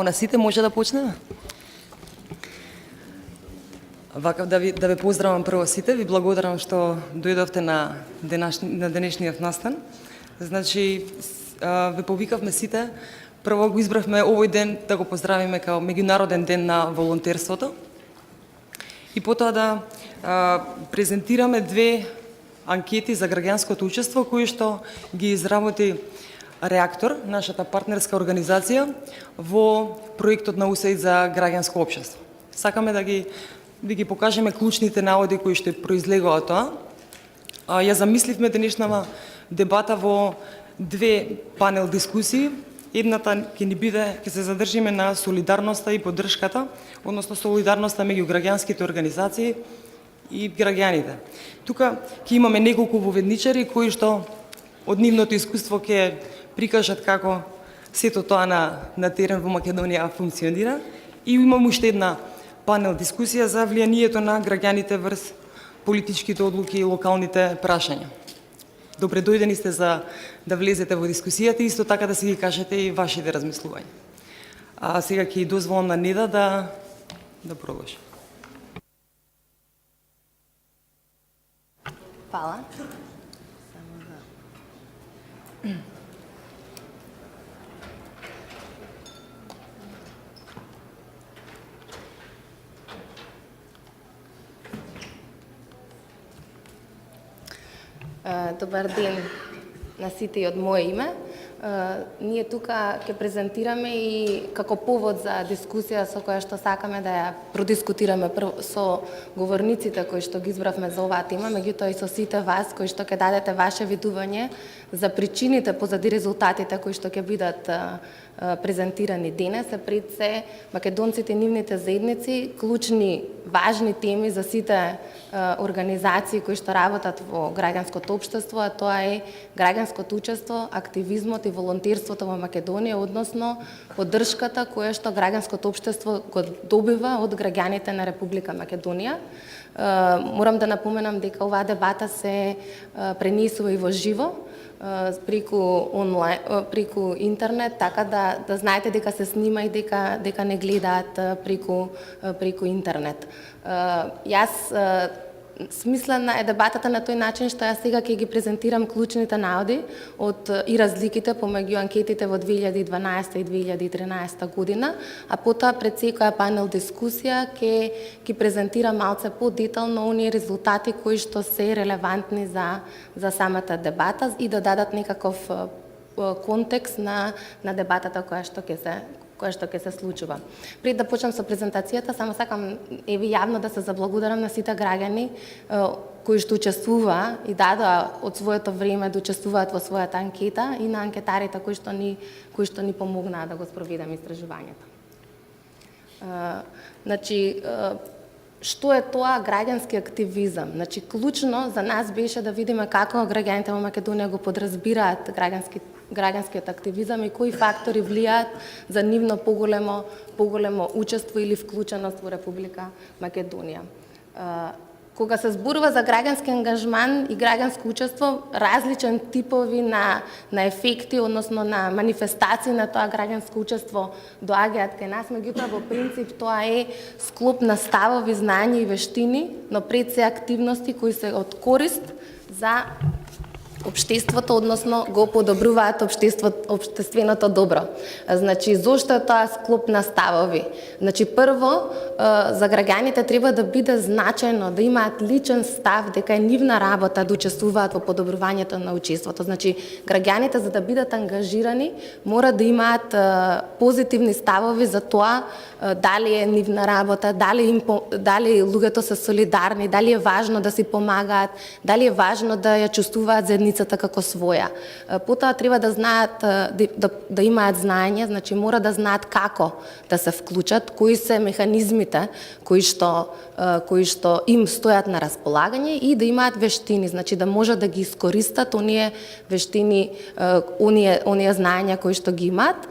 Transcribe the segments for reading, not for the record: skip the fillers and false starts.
На сите може да почнеме? Вака да ве поздравам прво сите, ви благодарам што дојдовте на денешниот настан. Значи, ве повикавме сите, прво го избравме овој ден да го поздравиме као меѓународен ден на волонтерството и потоа да презентираме две анкети за граѓанското учество кои што ги изработи Реактор, нашата партнерска организација во проектот на УСАИД за граѓанско општество. Сакаме да ги покажеме клучните наводи кои што произлегува тоа. Ја замисливме денешнава дебата во две панел дискусии. Едната ќе се задржиме на солидарноста и поддршката, односно солидарноста меѓу граѓанските организации и граѓаните. Тука ќе имаме неколку воведничари кои што од нивното искуство ќе прикажат како сето тоа на терен во Македонија функционира и имаме уште една панел дискусија за влијанието на граѓаните врз политичките одлуки и локалните прашања. Добре дојдени сте за да влезете во дискусијата и исто така да си ги кажете и вашите размислувања. А сега ќе дозволам на Неда да продолжи. Фала. Добар ден на сите и од мое име. Ние тука ќе презентираме и како повод за дискусија со која што сакаме да ја продискутираме со говорниците кои што ги избравме за оваа тема, меѓутоа и со сите вас кои што ќе дадете ваше видување за причините позади резултатите кои што ќе бидат презентирани денес, пред се македонците и нивните заедници, клучни, важни теми за сите организации кои што работат во граѓанското општество, а тоа е граѓанското учество, активизмот и волонтерството во Македонија, односно поддршката која што граѓанското општество го добива од граѓаните на Република Македонија. Морам да напоменам дека оваа дебата се пренесува и во живо, преку интернет, така да знаете дека се снима и дека не гледаат преку интернет. Јас смислена е дебатата на тој начин што јас сега ќе ги презентирам клучните наводи и разликите помеѓу анкетите во 2012 и 2013 година, а потоа пред секоја панел дискусија ќе презентирам малце подетално оние резултати кои што се релевантни за самата дебата и да дадат некаков контекст на дебатата која што ќе се случува. Пред да почнам со презентацијата, само сакам јавно да се заблагодарам на сите граѓани кои што учествуваа и дадоа од своето време да учествуваат во својата анкета и на анкетарите кои што ни помогнаа да го спроведеме истражувањето. Значи, што е тоа граѓански активизам? Значи, клучно за нас беше да видиме како граѓаните во Македонија го подразбираат граѓанскиот активизам и кои фактори влијаат за нивно поголемо учество или вклученост во Република Македонија. Кога се зборува за граѓански ангажман и граѓанско учество, различен типови на ефекти, односно на манифестации на тоа граѓанско учество доаѓаат кај нас, меѓутоа во принцип тоа е склоп на ставови, знања и вештини, но пред се активности кои се од корист за општеството, односно го подобруваат општественото добро. Значи, зошто е тоа склоп на ставови? Значи, прво, за граѓаните треба да биде значајно, да имаат личен став, дека е нивна работа да учествуваат во подобрувањето на учеството. Значи, граѓаните за да бидат ангажирани, мора да имаат позитивни ставови за тоа дали е нивна работа, дали луѓето се солидарни, дали е важно да си помагаат, дали е важно да ја чувствуваат заедницата како своја. Потоа треба да знаат, да имаат знаење, значи мора да знаат како да се вклучат, кои се механизмите кои што им стојат на располагање и да имаат вештини, значи да можат да ги искористат оние вештини, оние знаења кои што ги имаат.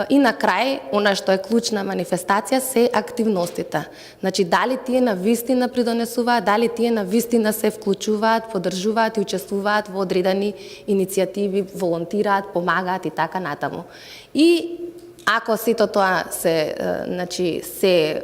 И на крај, она што е клучна манифестација се активностите. Значи, дали тие навистина придонесуваат, дали тие навистина се вклучуваат, поддржуваат и учествуваат во одредени иницијативи, волонтираат, помагаат и така натаму. И ако сето тоа се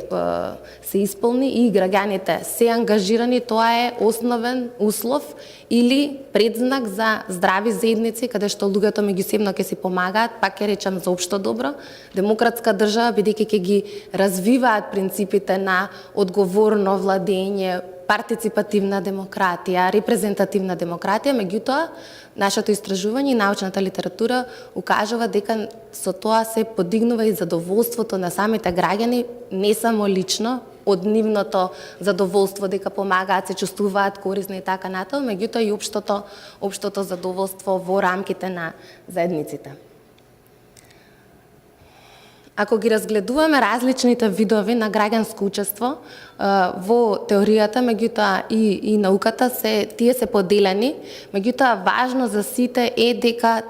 исполни и граѓаните се ангажирани, тоа е основен услов или предзнак за здрави заедници, каде што луѓето меѓусебно ќе си помагаат, пак ќе речам за општо добро, демократска држава, бидејќи ќе ги развиваат принципите на одговорно владење, партиципативна демократија, репрезентативна демократија, меѓутоа нашето истражување и научната литература укажува дека со тоа се подигнува и задоволството на самите граѓани, не само лично, од нивното задоволство дека помагаат, се чувствуваат корисни и така натаму, меѓутоа и општото задоволство во рамките на заедниците. Ако ги разгледуваме различните видови на граѓанско учество во теоријата, меѓутоа и науката, тие се поделени, меѓутоа важно за сите е дека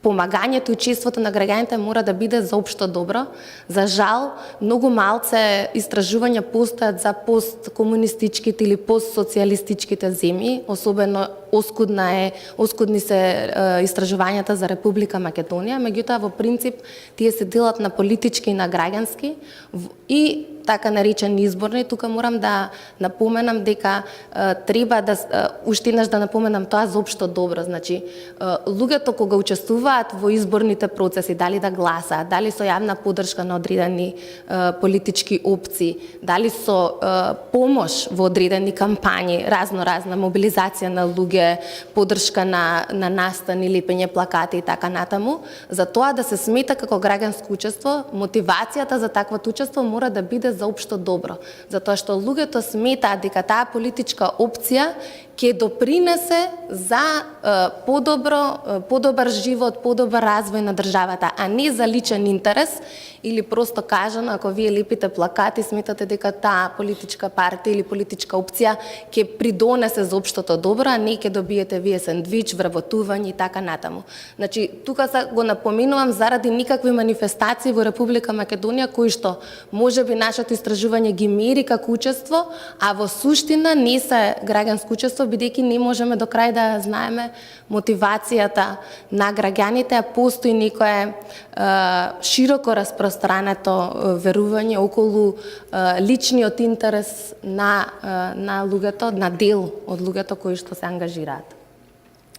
помагањето и учеството на граѓаните мора да биде за општо добро. За жал, многу малце истражувања постојат за посткомунистичките или постсоцијалистичките земји, особено оскудни се истражувањата за Република Македонија, меѓутоа во принцип тие се делат на политички и на граѓански и така наречени изборни. Тука морам да напоменам дека треба да уште еднаш да напоменам тоа за општо добро. Значи, луѓето кога учествуваат во изборните процеси, дали да гласаат, дали со јавна поддршка на одредени политички опции, дали со помош во одредени кампањи, разна мобилизација на луѓе, поддршка на настани, лепење плакати и така натаму, за тоа да се смета како граѓанско учество, мотивацијата за таквото учество мора да биде за општо добро, затоа што луѓето сметаат дека таа политичка опција ќе допринесе за подобар живот, подобар развој на државата, а не за личен интерес или просто кажано, ако вие лепите плакати, сметате дека таа политичка партија или политичка опција ќе придонесе за општото добро, а не ќе добиете вие сендвич, вработување и така натаму. Значи, тука го напоменувам заради никакви манифестации во Република Македонија, кои што можеби нашето истражување ги мери како учество, а во суштина не се граѓанско учество, бидејќи не можеме до крај да знаеме мотивацијата на граѓаните, а постои некое широко распространето верување околу личниот интерес на луѓето, на дел од луѓето кои што се ангажираат.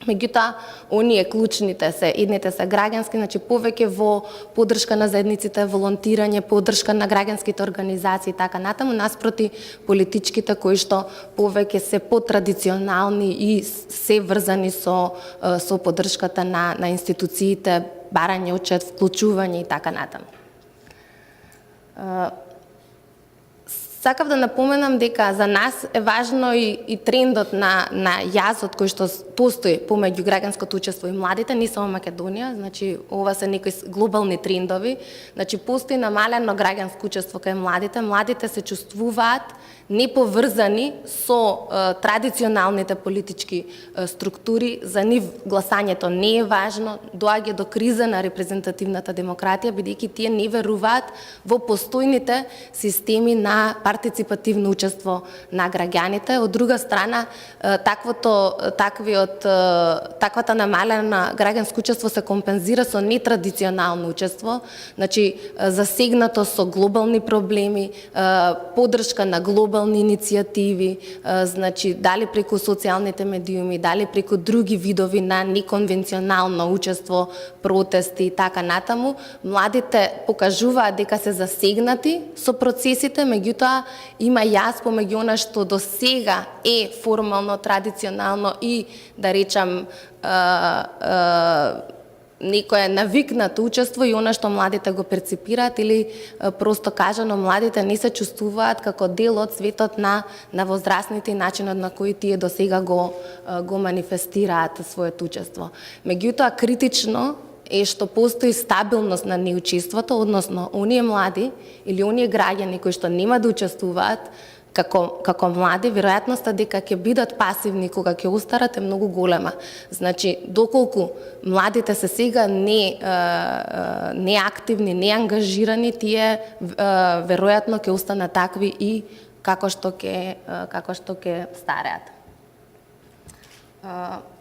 Меѓутоа, оние клучните едните се граѓански, значи повеќе во поддршка на заедниците, волонтирање, поддршка на граѓанските организации и така натаму, наспроти политичките кои што повеќе се потрадиционални и се врзани со поддршката на институциите, барање отчет, вклучување и така натаму. Сакав да напоменам дека за нас е важно и трендот на јазот кој што постои помеѓу граѓанското учество и младите, не само Македонија, значи ова се некои глобални трендови, значи постои намалено граѓанско учество кај младите, младите се чувствуваат неповрзани со традиционалните политички структури, за нив гласањето не е важно, доаѓа до криза на репрезентативната демократија, бидејќи тие не веруваат во постојните системи на партиципативно учество на граѓаните. Од друга страна, таквата намалена граѓанско учество се компензира со нетрадиционално учество, значи засегнато со глобални проблеми, поддршка на глобални иницијативи, значи дали преку социјалните медиуми, дали преку други видови на неконвенционално учество, протести и така натаму, младите покажуваат дека се засегнати со процесите, меѓутоа има јас помеѓу она што до сега е формално, традиционално и, да речам, некое навикнато учество и она што младите го перципираат или просто кажано младите не се чувствуваат како дел од светот на возрастните и начинот на кој тие до сега го манифестираат своето учество. Меѓутоа критично е што постои стабилност на неучеството, односно оние млади или оние граѓани кои што нема да учествуваат како млади, веројатноста дека ќе бидат пасивни кога ќе остарат е многу голема. Значи, доколку младите се сега не активни, не ангажирани, тие веројатно ќе останат такви и како што ќе стареат.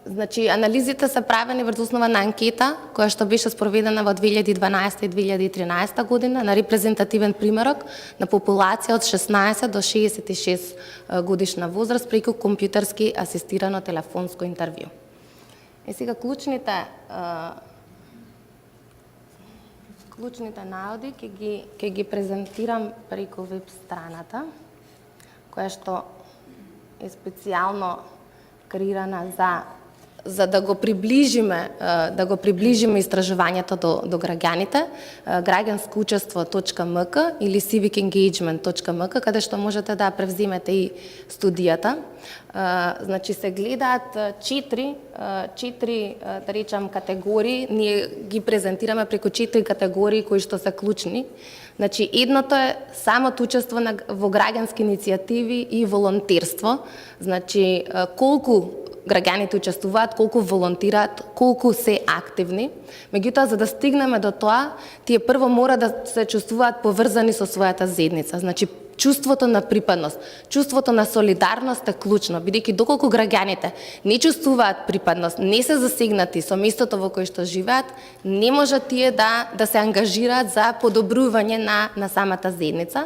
Значи, анализите се правени врз основа на анкета, која што беше спроведена во 2012 и 2013 година на репрезентативен примерок на популација од 16 до 66 годишна возраст преку компјутерски асистирано телефонско интервју. И сега клучните наоди ќе ги презентирам преку веб страната, која што е специјално креирана за да го приближиме истражувањето до граѓаните, građanskoučestvo.mk или civicengagement.mk, каде што можете да превземете и студијата. Значи се гледаат четири да речам категории, ние ги презентираме преку 4 категории кои што се клучни. Значи едното е самото учество во граѓански иницијативи и волонтерство. Значи колку граѓаните учествуваат, колку волонтираат, колку се активни. Меѓутоа, за да стигнеме до тоа, тие прво мора да се чувствуваат поврзани со својата заедница. Значи, чувството на припадност, чувството на солидарност е клучно, бидејќи доколку граѓаните не чувствуваат припадност, не се засегнати со местото во кое што живеат, не можат тие да се ангажираат за подобрување на самата заедница.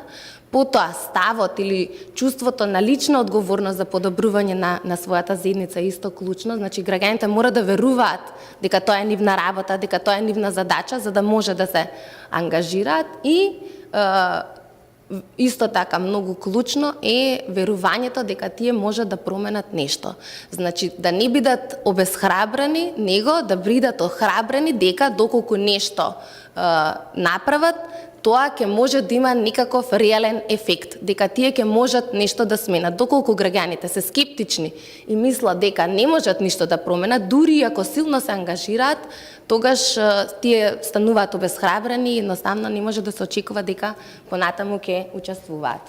Потоа ставот или чувството на лична одговорност за подобрување на својата заедница е исто клучно. Значи, граѓаните мора да веруваат дека тоа е нивна работа, дека тоа е нивна задача, за да може да се ангажираат. И исто така многу клучно е верувањето дека тие можат да променат нешто. Значи, да не бидат обесхрабрени, него да бидат охрабрени дека доколку нешто направат, тоа ќе може да има некаков реален ефект, дека тие ќе можат нешто да сменат. Доколку граѓаните се скептични и мислат дека не можат ништо да променат, дури ако силно се ангажираат, тогаш тие стануваат обесхрабрени и едноставно не може да се очекува дека понатаму ќе учествуваат.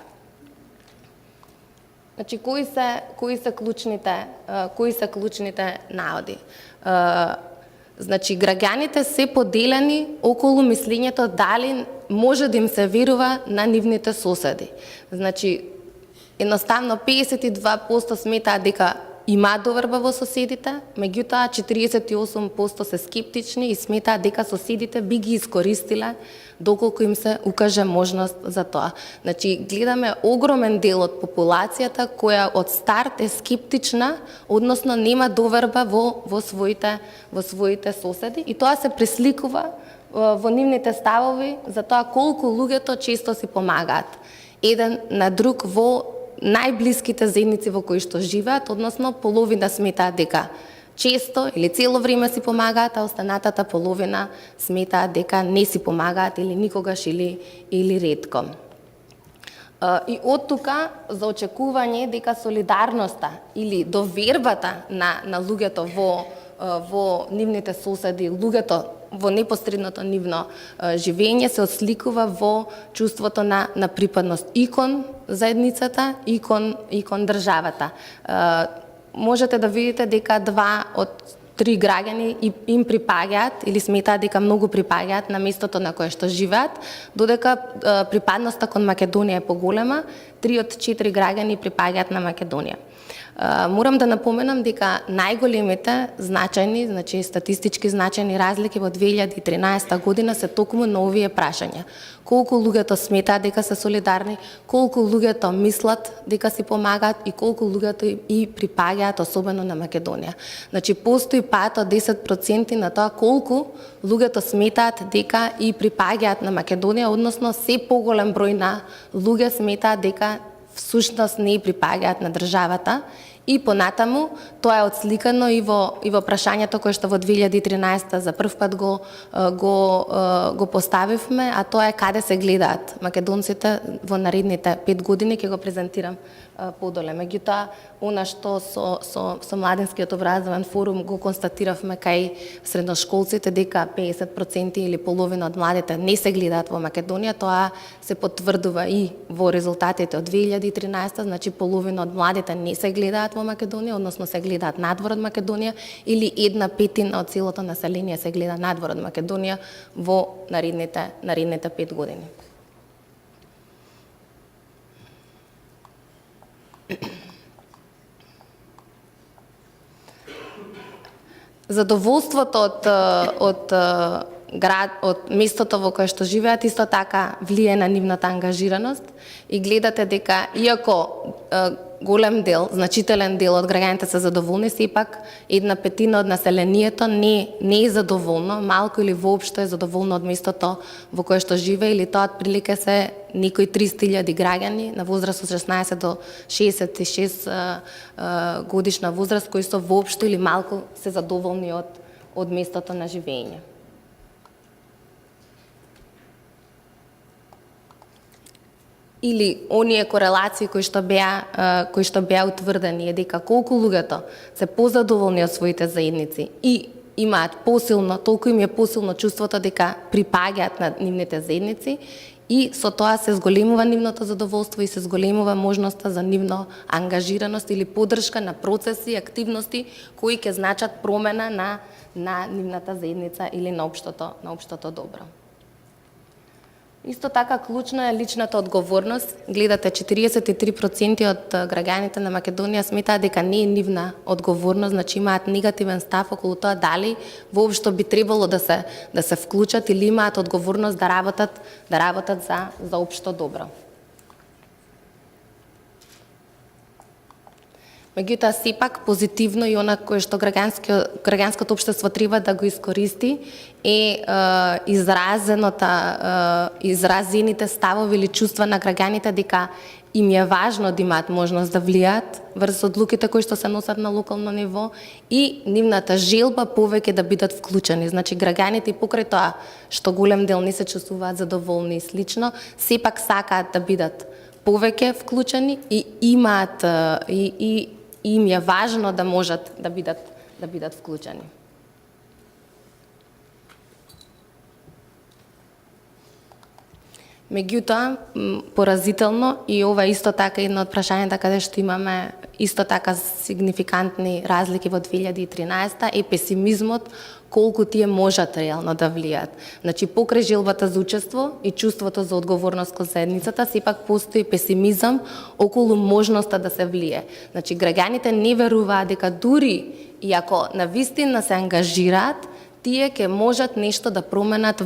Значи, кои се клучните наоди? Значи, граѓаните се поделени околу мислењето дали може да им се верува на нивните соседи. Значи, едноставно 52% сметаат дека има доверба во соседите, меѓутоа 48% се скептични и сметаат дека соседите би ги искористиле доколку им се укаже можност за тоа. Значи, гледаме огромен дел од популацијата која од старт е скептична, односно нема доверба во своите соседи, и тоа се пресликува во нивните ставови за тоа колку луѓето често си помагаат еден на друг во најблиските заедници во кои што живеат, односно половина сметаат дека често или цело време си помагаат, а останатата половина сметаат дека не си помагаат или никогаш или ретко. И од тука за очекување дека солидарноста или довербата на луѓето во нивните соседи, луѓето во непосредното нивно живење се отсликува во чувството на припадност и кон заедницата и кон државата. Можете да видите дека 2 од 3 граѓани им припаѓаат или сметаат дека многу припаѓаат на местото на кое што живеат, додека припадноста кон Македонија е поголема, 3 од 4 граѓани припаѓаат на Македонија. Морам да напоменам дека најголемите значајни, значи статистички значајни разлики во 2013 година се токму на овие прашања. Колку луѓето сметаат дека се солидарни, колку луѓето мислат дека си помагаат и колку луѓето и припаѓаат особено на Македонија. Значи постои пат од 10% на тоа колку луѓето сметаат дека и припаѓаат на Македонија, односно се поголем број на луѓе сметаат дека всушност не припаѓаат на државата. И понатаму тоа е отсликано и во прашањето кое што во 2013 за прв пат го поставивме, а тоа е каде се гледаат македонците во наредните 5 години, ќе го презентирам подоле. Меѓутоа, она што со Младинскиот образовен форум го констатиравме кај средношколците дека 50% или половина од младите не се гледаат во Македонија, тоа се потврдува и во резултатите од 2013, значи половина од младите не се гледаат во Македонија, односно се гледаат надвор од Македонија, или 1/5 од целото население се гледа надвор од Македонија во наредните 5 години. Задоволството од местото во кое што живеат исто така влие на нивната ангажираност и гледате дека иако голем дел, значителен дел од граѓаните се задоволни, сепак 1/5 од населението не е задоволно, малку или воопшто е задоволно од местото во кое што живее, или тоа отприлике се некои 300.000 граѓани на возраст од 16 до 66 годишна возраст кои се воопшто или малку се задоволни од местото на живење. Или оние корелации кои што беа утврдени е дека колку луѓето се позадоволни од своите заедници и имаат толку им е посилно чувството дека припаѓаат на нивните заедници и со тоа се зголемува нивното задоволство и се зголемува можноста за нивно ангажираност или поддршка на процеси, активности кои ќе значат промена на нивната заедница или на општото добро. Исто така клучна е личната одговорност. Гледате, 43% од граѓаните на Македонија сметаат дека не е нивна одговорност, значи имаат негативен став околу тоа дали воопшто би требало да се вклучат или имаат одговорност да работат за општо добро. Меѓутоа, сепак позитивно и она кое што граѓанското општество треба да го искористи е изразените ставови или чувства на граѓаните дека им е важно да имаат можност да влијаат врз одлуките кои што се носат на локално ниво и нивната желба повеќе да бидат вклучени. Значи, граѓаните покрај тоа што голем дел не се чувствуваат задоволни и слично, сепак сакаат да бидат повеќе вклучени и имаат и им е важно да можат да бидат вклучени. Меѓутоа, поразително, и ова исто така едно од прашањата каде што имаме исто така сигнификантни разлики во 2013 е песимизмот колку тие можат реално да влијат. Значи, покрај желбата за учество и чувството за одговорност кон заедницата, сепак постои песимизам околу можноста да се влие. Значи, граѓаните не веруваат дека дури и ако навистина се ангажираат, тие ќе можат нешто да променат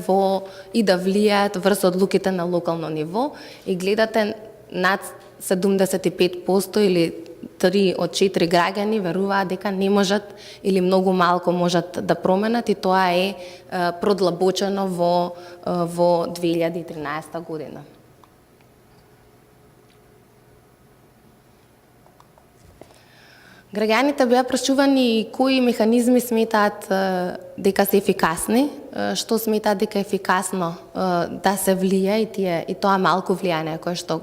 и да влијаат врз одлуките на локално ниво и гледате над 75% или 3 од 4 граѓани веруваат дека не можат или многу малку можат да променат и тоа е продлабочено во 2013 година. Граѓаните беа прашувани кои механизми сметаат дека се ефикасни, што сметаат дека е ефикасно да се влие и тоа малку влијание кое што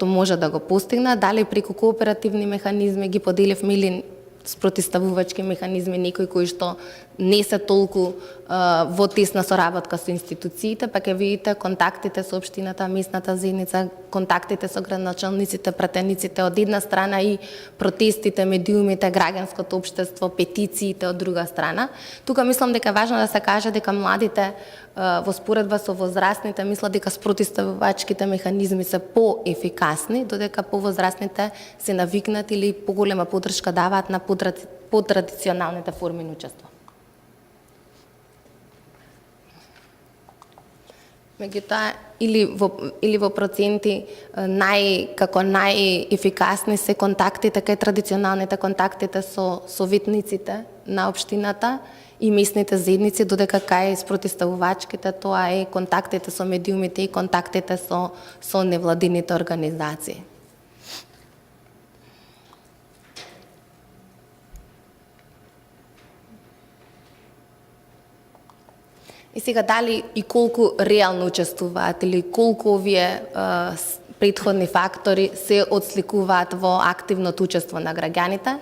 може да го постигна, дали преку кооперативни механизми ги поделивме или спротивставувачки механизми, некои кои што не се толку во тесна соработка со институциите, па ќе видите контактите со општината, местната заедница, контактите со градоначалниците, пратениците од една страна и протестите, медиумите, граѓанското општество, петициите од друга страна. Тука мислам дека е важно да се каже дека младите во споредба со возрастните мислат дека спротивставувачките механизми се поефикасни, додека повозрастните се навикнат или поголема поддршка даваат на потрадиционалните форми на учество. Меѓутоа, или во проценти како најефикасни се контактите кај традиционалните контактите со советниците на општината и местните заедници, додека кај спротивставувачките тоа е контактите со медиумите и контактите со невладините организации. И сега дали и колку реално учествуваат или колку овие претходни фактори се отсликуваат во активното учество на граѓаните.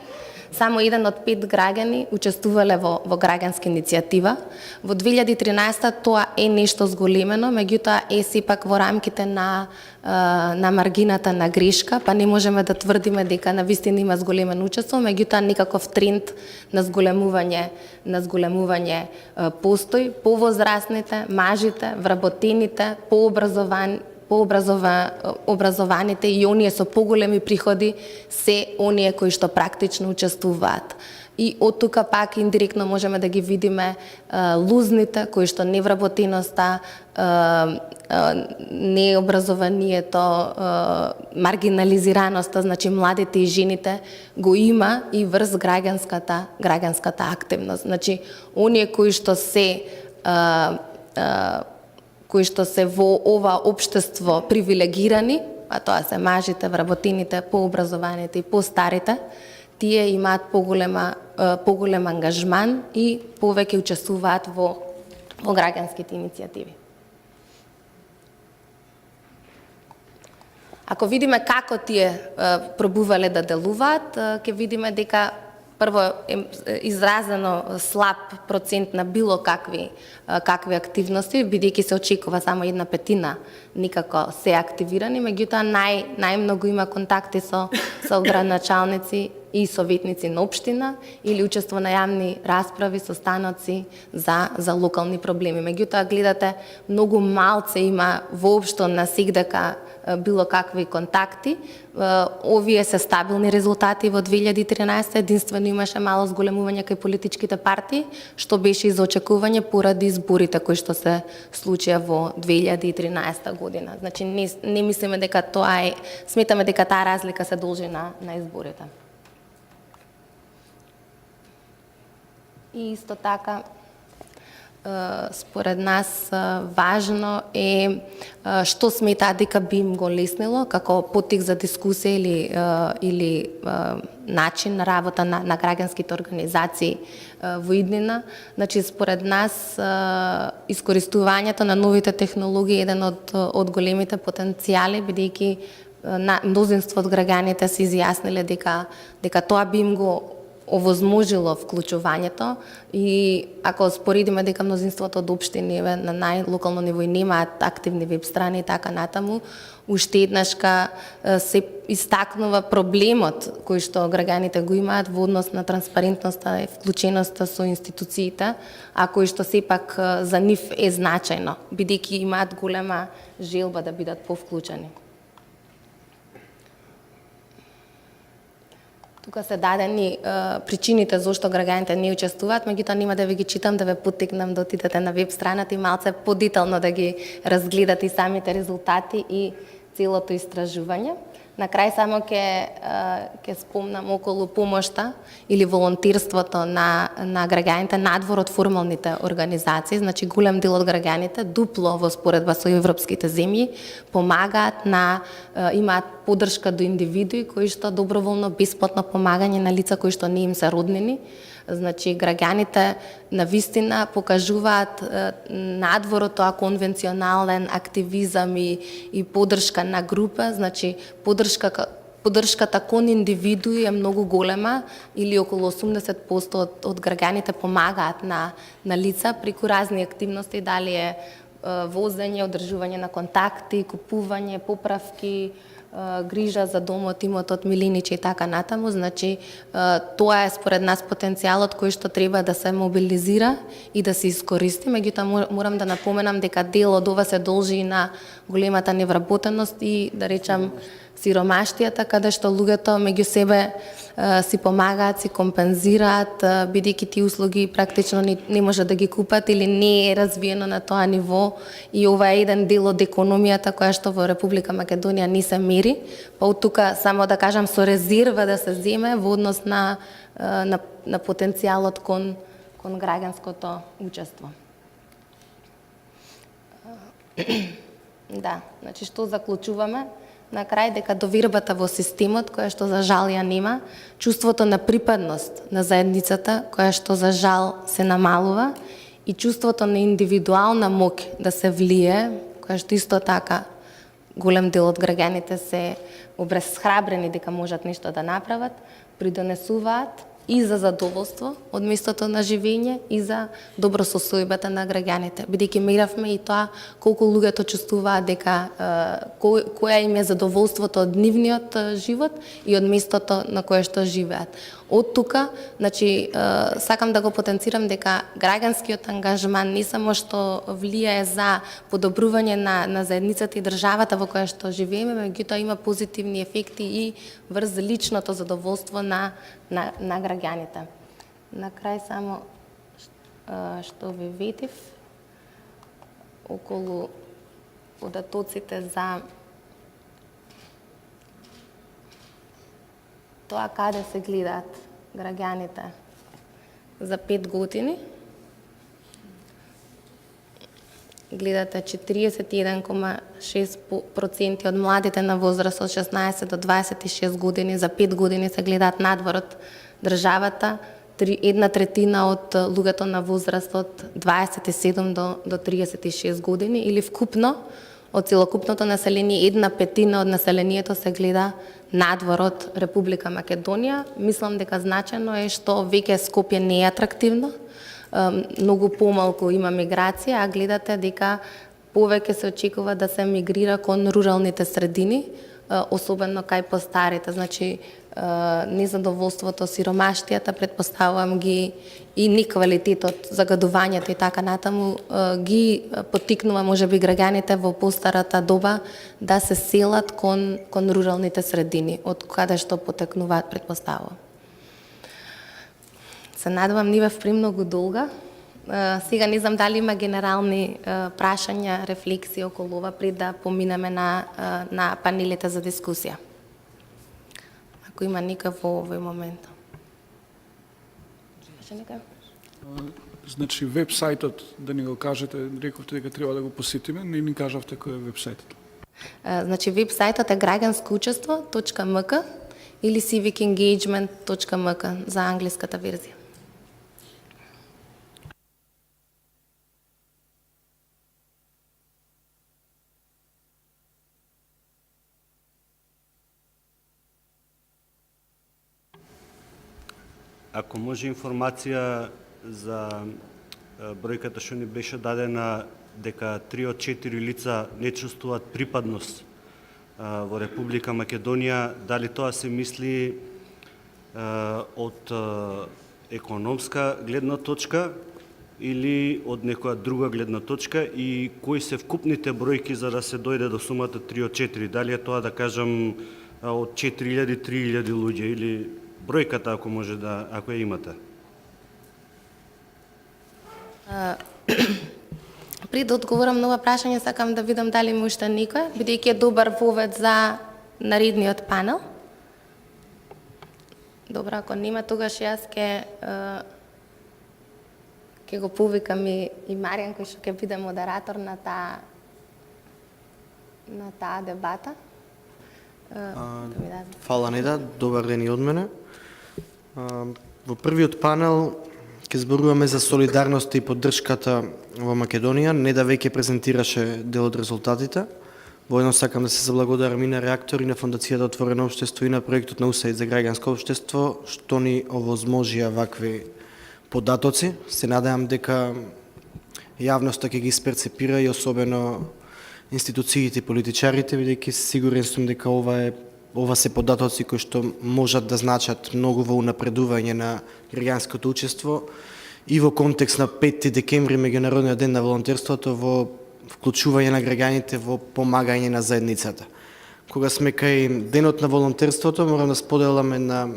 Само 1 од 5 граѓани учествувале во граѓанска иницијатива. Во 2013 тоа е нешто зголемено, меѓутоа е сепак во рамките на маргината на грешка, па не можеме да тврдиме дека навистина има зголемено учество, меѓутоа некаков тренд на зголемување постои. Повозрастните, мажите, вработените, образованите и оние со поголеми приходи се оние кои што практично учествуваат. и од тука пак индиректно можеме да ги видиме лузните, кои што невработеноста, необразованието, маргинализираноста, значи младите и жените го има и врз граѓанската активност. Значи, оние кои што се во ова општество привилегирани, а тоа се мажите, вработените, пообразованите и постарите, тие имаат поголем ангажман и повеќе учествуваат во граѓанските иницијативи. Ако видиме како тие пробувале да делуваат, ќе видиме дека прво е изразено слаб процент на било какви активности, бидејќи се очекува само 1/5 никако се активирани, меѓутоа најмногу има контакти со градоначалници и советници на општина или учество на јавни расправи со станоци за локални проблеми. Меѓутоа гледате многу малце има воопшто на сегдека било какви контакти. Овие се стабилни резултати во 2013, единствено имаше мало зголемување кај политичките партии, што беше за очекување поради изборите кои што се случија во 2013 година. Значи не мислиме дека тоа е, сметаме дека таа разлика се должи на изборите. И исто така, според нас важно е што сметаат дека би им го леснило како поттик за дискусија или начин на работа на граѓанските организации во иднина. Значи, според нас искористувањето на новите технологии е еден од големите потенцијали, бидејќи мнозинство од граѓаните се изјасниле дека тоа би им го овозможило вклучувањето, и ако споредиме дека мнозинството од општини на најлокално ниво и немаат активни веб страни и така натаму, уште еднашка се истакнува проблемот кој што граѓаните го имаат во однос на транспарентноста и вклученоста со институциите, а кој што сепак за нив е значајно, бидејќи имаат голема желба да бидат повклучени. Тука се дадени причините зошто граѓаните не учествуваат, меѓутоа нема да ви ги читам, да ве поттикнам да отидете на веб страната и малце подетално да ги разгледате и самите резултати и целото истражување. На крај само ќе спомнам околу помошта или волонтерството на граѓаните надвор од формалните организации. Значи, голем дел од граѓаните, дупло во споредба со европските земји, помагаат имаат поддршка до индивидуи кои што доброволно, бесплатно помагање на лица кои што не им се роднини. Значи, граѓаните навистина покажуваат надвор од тоа конвенционален активизам и поддршка на група. Значи, поддршката кон индивидуи е многу голема, или околу 80% од граѓаните помагаат на лица преку разни активности, дали е возење, одржување на контакти, купување, поправки, грижа за домот, имотот, милиничи и така натаму. Значи, тоа е според нас потенцијалот кој што треба да се мобилизира и да се искористи. Меѓутоа морам да напоменам дека дел од ова се должи и на големата невработеност и, да речам, сиромаштијата, каде што луѓето меѓу себе си помагаат, си компензираат, бидејќи тие услуги практично не може да ги купат или не е развиено на тоа ниво, и ова е еден дел од економијата која што во Република Македонија не се мери. Па од тука само да кажам со резерва да се земе во однос на потенцијалот кон граѓанското учество. Да, значи што заклучуваме? На крај дека довербата во системот, која што за жал ја нема, чувството на припадност на заедницата, која што за жал се намалува, и чувството на индивидуална моќ да се влие, која што исто така голем дел од граѓаните се обезхрабрени дека можат нешто да направат, придонесуваат и за задоволство од местото на живење и за добросостојбата на граѓаните. Бидејќи меравме и тоа колку луѓето чувствуваат дека која им е задоволството од нивниот живот и од местото на кое што живеат. Од тука, значи, сакам да го потенцирам дека граѓанскиот ангажман не само што влијае за подобрување на заедницата и државата во која што живееме, меѓутоа има позитивни ефекти и врз личното задоволство на граѓаните. На крај само што ви ветив околу податоците за тоа каде се гледаат граѓаните за 5 години. Гледате 41,6% од младите на возраст од 16 до 26 години за 5 години се гледаат надвор од државата, 1/3 од луѓето на возраст од 27 до 36 години или вкупно од целокупното население 1/5 од населението се гледа надвор од Република Македонија. Мислам дека значено е што веќе Скопје не е атрактивно, многу помалку има миграција, а гледате дека повеќе се очекува да се мигрира кон руралните средини, особено кај постарите. Значи, незадоволството, сиромаштијата, предпоставувам ги и неквалитетот, загадувањето и така натаму ги поттикнува можеби граѓаните во постарата доба да се селат кон руралните средини, од каде што потекнуваат, предпоставувам. Се надевам не бев премногу долга. Сега не знам дали има генерални прашања, рефлексии околу ова пред да поминеме на панелите за дискусија. Ако има никаков во овој момент. Значи, веб-сајтот, да ни го кажете, рековте дека треба да го посетиме, не ни кажавте кој е веб-сајтот. Значи, веб-сајтот е građanskoučestvo.mk или civicengagement.mk за англиската верзија. Ако може информација за бројката што ни беше дадена дека 3 од 4 лица не чувствуваат припадност во Република Македонија, дали тоа се мисли од економска гледна точка или од некоја друга гледна точка и кои се вкупните бројки за да се дојде до сумата 3 од 4? Дали е тоа, да кажам, од 4000, 3000 луѓе или бројката, ако може да, ако ја имате? Пред да одговорам на ова прашање, сакам да видам дали има уште некој, бидејќи е добар вовед за наредниот панел. Добро, ако нема, тогаш јас ќе го повикам и Маријан, кој што ќе биде модератор на таа дебата. Фала, Неда, добар ден и од мене. Во првиот панел ќе зборуваме за солидарност и поддршката во Македонија. Неда веќе презентираше дел од резултатите. Воедно сакам да се заблагодарам и на Реактор, и на Фондацијата Отворено општество, и на проектот на УСАИД за граѓанско општество, што ни овозможија вакви податоци. Се надевам дека јавноста ќе ги исперцепира и особено институциите и политичарите, бидејќи сигурен сум дека ова се податоци кои што можат да значат многу во унапредување на граѓанското учество и во контекст на 5 декември, меѓународниот ден на волонтерството, во вклучување на граѓаните во помагање на заедницата. Кога сме кај денот на волонтерството, морам да споделаме на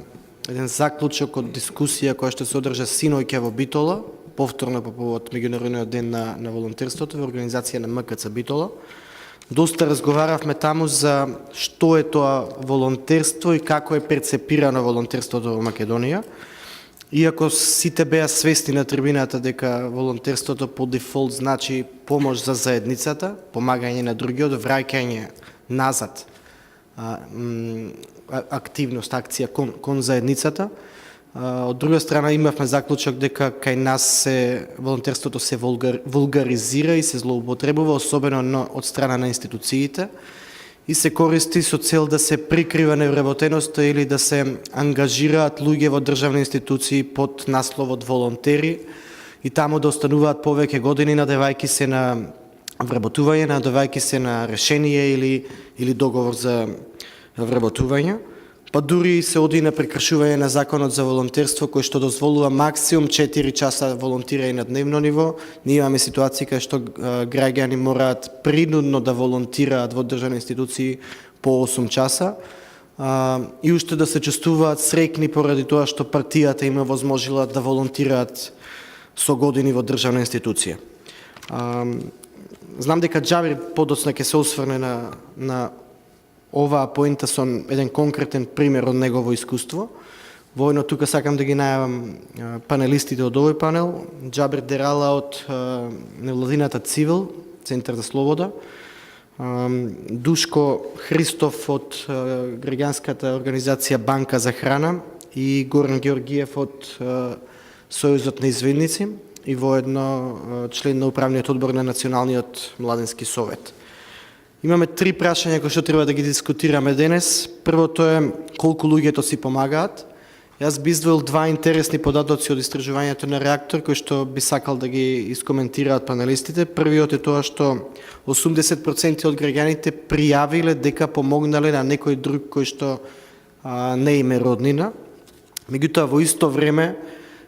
еден заклучок од дискусија која што се одржа синоќа во Битола, повторно по повод меѓународниот ден на волонтерството во организација на МКЦ Битола. Доста разговаравме таму за што е тоа волонтерство и како е перцепирано волонтерството во Македонија. Иако сите беа свесни на трибината дека волонтерството по дефолт значи помош за заедницата, помагање на другиот, враќање назад, активност, акција кон заедницата. Од друга страна имавме заклучок дека кај нас волонтерството се вулгаризира и се злоупотребува, особено од страна на институциите, и се користи со цел да се прикрива невработеноста или да се ангажираат луѓе во државни институции под насловот волонтери и таму да остануваат повеќе години, надевајќи се на вработување, надевајќи се на решение или договор за вработување. Па дури се оди на прекршување на законот за волонтерство, кој што дозволува максимум 4 часа волонтирање на дневно ниво. Ние имаме ситуации кај што граѓани мораат принудно да волонтираат во државни институции по 8 часа. и уште да се чувствуваат среќни поради тоа што партијата им возможила да волонтираат со години во државна институција. Знам дека Џабир подоцна ќе се осврне на оваа поинта со еден конкретен пример од негово искуство. Војно тука сакам да ги најавам панелистите од овој панел. Џабир Дерала од невладината Цивил, Центар за слобода, Душко Христов од граѓанската организација Банка за храна и Горан Георгиев од Сојузот на извидници и воедно член на управниот одбор на Националниот младенски совет. Имаме 3 прашања кои што треба да ги дискутираме денес. Првото е колку луѓето си помагаат. Јас би издвоил 2 интересни податоци од истражувањето на Реактор кои што би сакал да ги искоментираат панелистите. Првиот е тоа што 80% од граѓаните пријавиле дека помогнале на некој друг кој што не им е роднина. Меѓутоа во исто време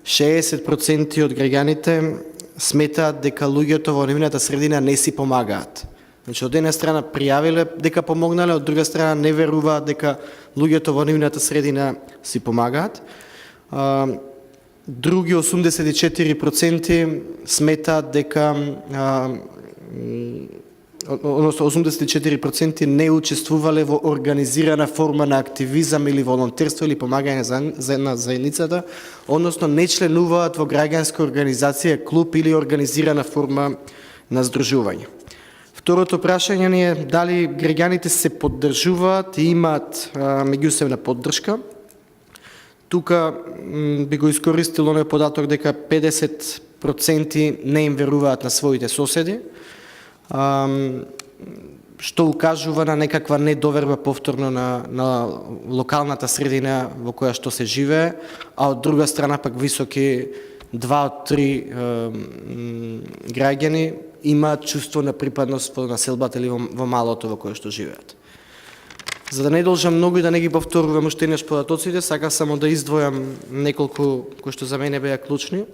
60% од граѓаните сметаат дека луѓето во нивната средина не си помагаат. Значи, од една страна пријавиле дека помогнале, од друга страна не веруваат дека луѓето во нивната средина си помагаат. Други 84% сметаат дека, односно 84% не учествувале во организирана форма на активизам или волонтерство или помагање на заедницата, односно не членуваат во граѓанска организација, клуб или организирана форма на здружување. Второто прашање ни е дали граѓаните се поддржуваат и имаат меѓусебна поддршка. Тука би го искористил оној податок дека 50% не им веруваат на своите соседи, што укажува на некаква недоверба повторно на локалната средина во која што се живее, а од друга страна пак високи 2 од 3 граѓани имаат чувство на припадност во населбата или во малото во кое што живеат. За да не должам многу и да не ги повторувам уште еднаш податоците, сакав само да издвојам неколку кои што за мене беа клучни.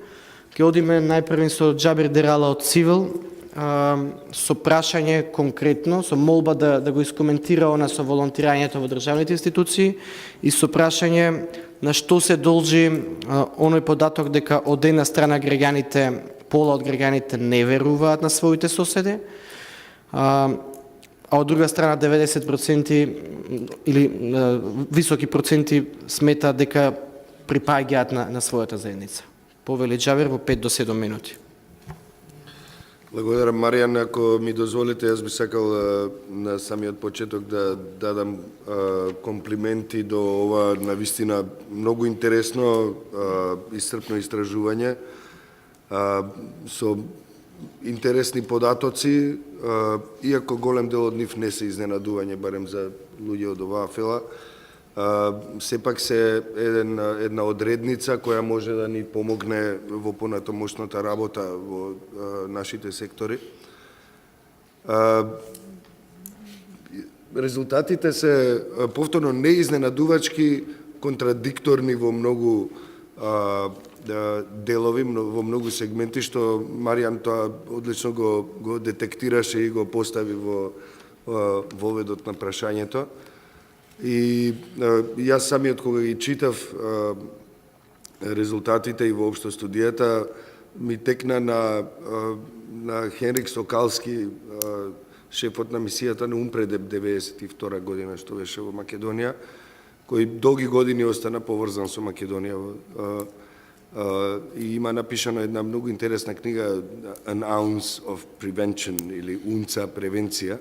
Ќе одиме најпрвен со Џабир Дерала од Цивил, со прашање конкретно, со молба да го искоментира она со волонтирањето во државните институции и со прашање на што се должи оној податок дека од една страна граѓаните, пола од граѓаните не веруваат на своите соседи, а од друга страна 90% или високи проценти сметаат дека припаѓаат на својата заедница. Повели Џабир во 5 до 7 минути. Благодарам, Маријан. Ако ми дозволите, јас би сакал на самиот почеток да дадам комплименти до ова навистина многу интересно исцрпно истражување со интересни податоци, иако голем дел од нив не се изненадување, барем за луѓе од оваа фела, сепак се една одредница која може да ни помогне во понатамошната работа во нашите сектори. Резултатите се повторно неизненадувачки, контрадикторни во многу делови, во многу сегменти, што Маријан тоа одлично го детектираше и го постави во воведот на прашањето. И јас самиот кога ги читав резултатите и воопшто студијата, ми текна на Хенрик Сокалски, шефот на мисијата на Умпредеп 92 година, што беше во Македонија, кој долги години остана поврзан со Македонија и има напишано една многу интересна книга An Ounce of Prevention или унца превенција.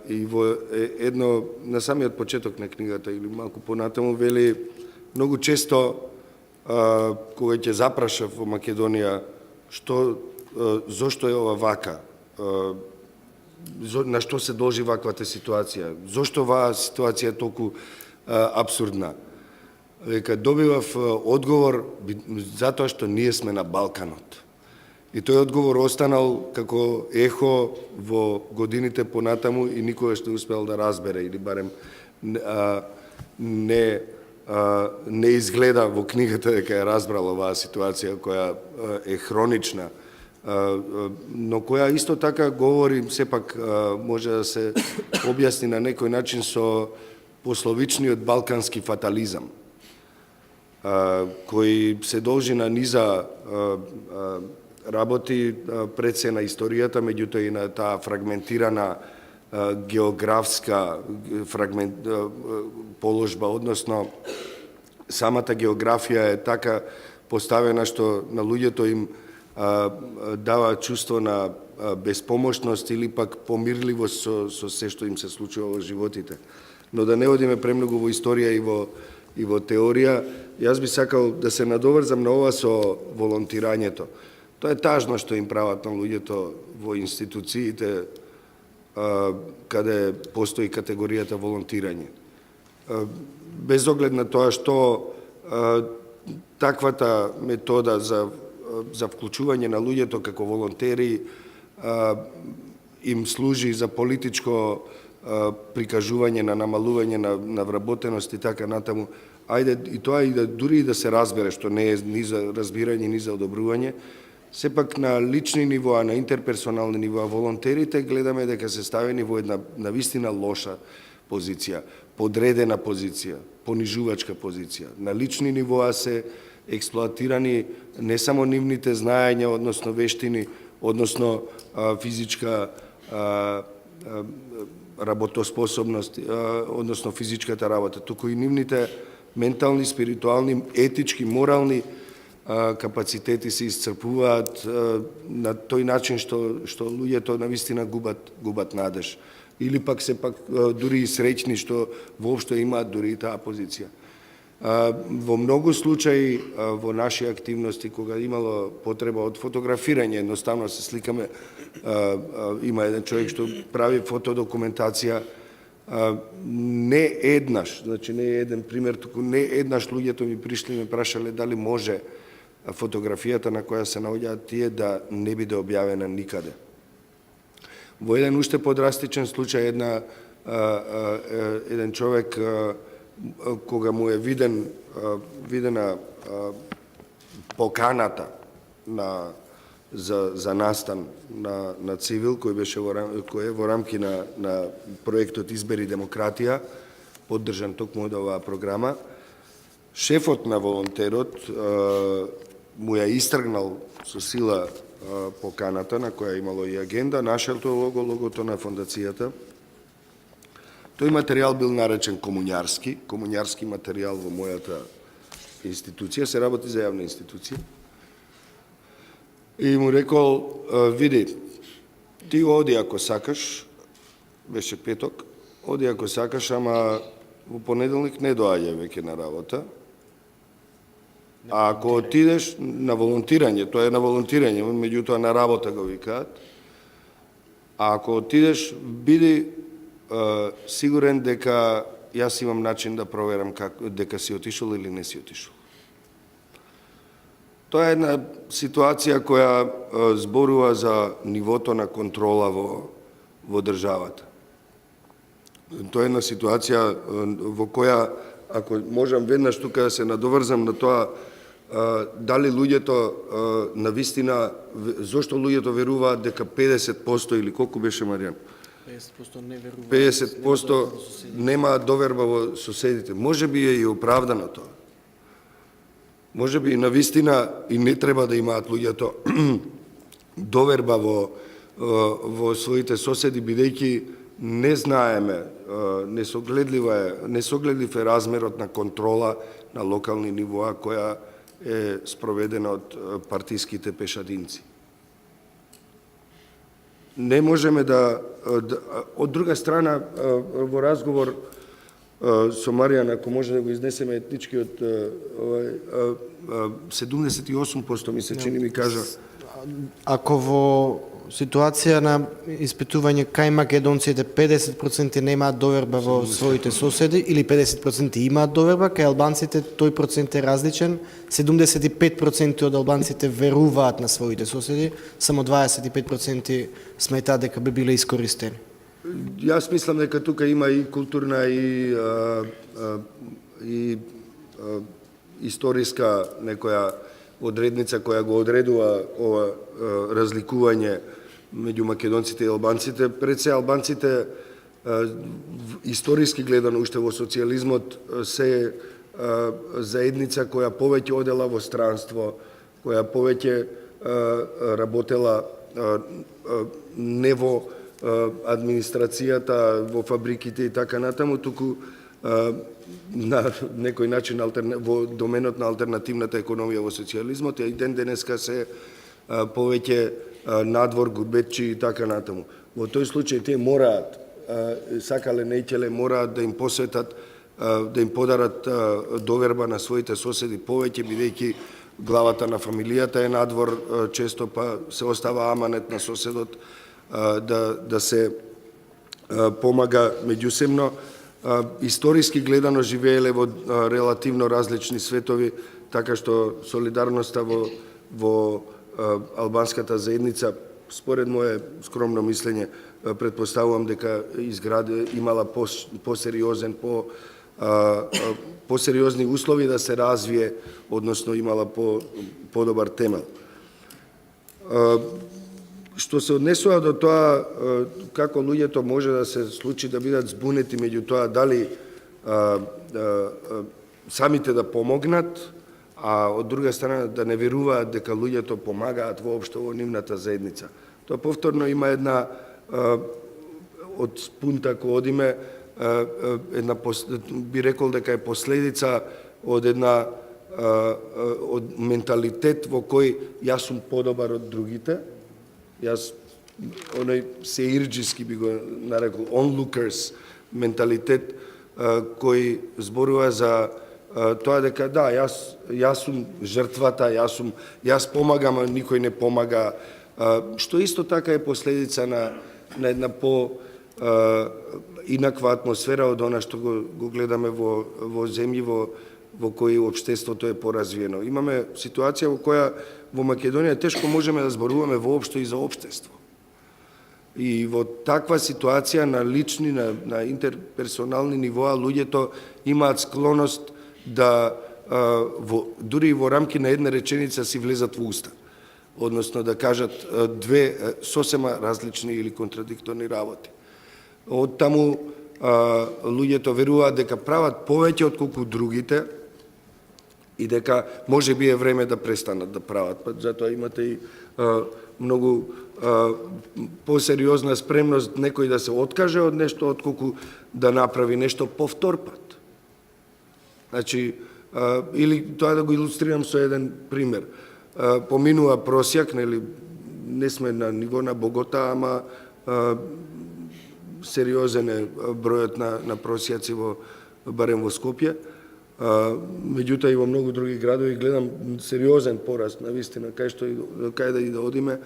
И во едно, на самиот почеток на книгата или малку понатаму, вели многу често кога ќе запрашав во Македонија зошто е ова вака, на што се должи ваквата ситуација, зошто оваа ситуација е толку абсурдна. Века добивав одговор затоа што ние сме на Балканот. И тој одговор останал како ехо во годините понатаму и никогаш не успел да разбере или барем не изгледа во книгата дека е разбрал оваа ситуација која е хронична, но која исто така говори, сепак може да се објасни на некој начин со пословичниот балкански фатализам, кој се должи на низа работи пред се на историјата, меѓутоа и на таа фрагментирана географска положба, односно самата географија е така поставена што на луѓето им дава чувство на безпомошност или пак помирливост со се што им се случува во животите. Но да не одиме премногу во историја и во теорија, јас би сакал да се надоврзам на ова со волонтирањето. Тоа е тажно што им прават на луѓето во институциите каде постои категоријата волонтирање. Без оглед на тоа што таквата метода за вклучување на луѓето како волонтери им служи за политичко прикажување на намалување на вработеност и така натаму. Ајде и тоа и да дури и да се разбере што не е ни за разбирање ни за одобрување, сепак на лични нивоа, на интерперсонални нивоа волонтерите гледаме дека се ставени во една навистина лоша позиција, подредена позиција, понижувачка позиција. На лични нивоа се експлоатирани не само нивните знаења, односно вештини, односно физичка работоспособност, односно физичката работа, туку и нивните ментални, спиритуални, етички, морални капацитети се исцрпуваат на тој начин што луѓето навистина губат надеж. Или пак се пак дури и среќни што воопшто имаат дури и таа позиција. Во многу случаи во наши активности, кога имало потреба од фотографирање, едноставно се сликаме, има еден човек што прави фотодокументација, не еднаш, значи не е еден пример, туку не еднаш луѓето ми пришли и ме прашале дали може фотографијата на која се наоѓаат тие да не биде објавена никаде. Во еден уште подрастичен случај, еден човек, кога му е видена поканата за настан на цивил, кој е во рамки на проектот Избери демократија, поддржан токму од оваа програма, шефот на волонтерот му ја истргнал со сила поканата на која имало и агенда, нашел тоа логото на фондацијата. Тој материјал бил наречен комуњарски материјал во мојата институција, се работи за јавна институција. И му рекол, види, ти оди ако сакаш, беше петок, оди ако сакаш, ама во понеделник не доаѓа веќе на работа. А ако отидеш на волонтирање, тоа е на волонтирање, меѓутоа на работа го викаат, а ако отидеш, биди сигурен дека јас имам начин да проверам дека си отишол или не си отишол. Тоа е една ситуација која зборува за нивото на контрола во државата. Тоа е една ситуација во која, ако можам веднаш тука да се надоврзам на тоа, дали луѓето навистина, зошто луѓето веруваат дека 50% или колку беше, Маријан? 50% не веруваат. 50% немаат доверба во соседите. Може би е и оправдано тоа. Може би навистина и не треба да имаат луѓето доверба во своите соседи, бидејќи не знаеме, несогледлив е размерот на контрола на локални нивоа која е спроведена од партиските пешадинци. Не можеме од друга страна, во разговор со Маријан, ако може да го изнесеме етничкиот, 78% ми се чини ми кажа. Ако во ситуација на испитување кај македонците 50% немаат доверба во своите соседи или 50% имаат доверба, кај албанците тој процент е различен, 75% од албанците веруваат на своите соседи, само 25% сметаат дека би биле искористени. Јас мислам дека тука има и културна и историска некоја одредница која го одредува ова разликување меѓу македонците и албанците. Пред се албанците историски гледано уште во социјализмот се заедница која повеќе одела во странство, која повеќе работела не во администрацијата, во фабриките и така натаму, туку на некој начин во доменот на алтернативната економија во социјализмот, и ден денеска се повеќе надвор, гурбетчи и така натаму. Во тој случај тие мораат, сакале неќеле, мораат да им посветат, да им подарат доверба на своите соседи повеќе, бидејќи главата на фамилијата е надвор, често па се остава аманет на соседот да се помага меѓусебно. Историски гледано живееле во релативно различни светови, така што солидарноста во албанската заедница, според моје скромно мислење, предпоставувам дека имала посериозен, посериозни услови да се развие, односно имала подобар темел. Што се однесува до тоа како луѓето може да се случи да бидат збунети меѓу тоа дали самите да помогнат, а од друга страна да не веруваат дека луѓето помагаат воопшто во нивната заедница. Тоа повторно има една од спунта кој одиме, би рекол дека е последица од една од менталитет во кој јас сум подобар од другите. Јас оној сеирџиски би го нарекол onlookers менталитет кој зборува за тоа дека да, јас сум жртвата, јас помагам, а никој не помага, што исто така е последица на една инаква атмосфера од она што го гледаме во земји во кои општеството е поразвиено. Имаме ситуација во која во Македонија тешко можеме да зборуваме воопшто и за општество. И во таква ситуација на лични, на интерперсонални нивоа, луѓето имаат склоност да дури и во рамки на една реченица си влезат во уста. Односно да кажат две сосема различни или контрадикторни работи. Од таму луѓето веруваат дека прават повеќе отколку другите и дека може би е време да престанат да прават. Затоа имате и многу посериозна спремност некој да се откаже од нешто отколку да направи нешто повтор пат. Значи, или тоа да го илустрирам со еден пример. Поминува просјак, нели, не сме на ниво на Богота, ама сериозен е бројот на просјаци барем во Скопје. Меѓутоа и во многу други градови гледам сериозен пораст, навистина, кај да и да одиме,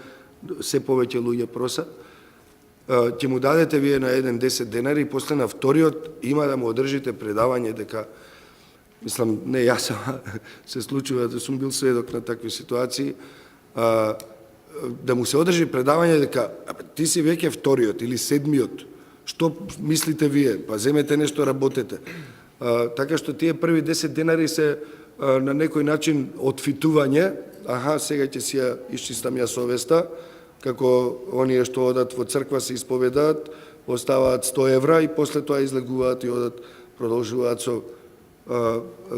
се повеќе луѓе просат. Ќе му дадете вие на еден 10 денари и после на вториот има да му одржите предавање дека, мислам, не јас, се случува да сум бил сведок на такви ситуации, да му се одржи предавање дека ти си веќе вториот или седмиот, што мислите вие, па земете нешто, работете. Така што тие први 10 денари се на некој начин отфитување, сега ќе си ја исчистам ја совеста, како оние што одат во црква се исповедаат, оставаат 100 евра и после тоа излегуваат и одат, продолжуваат со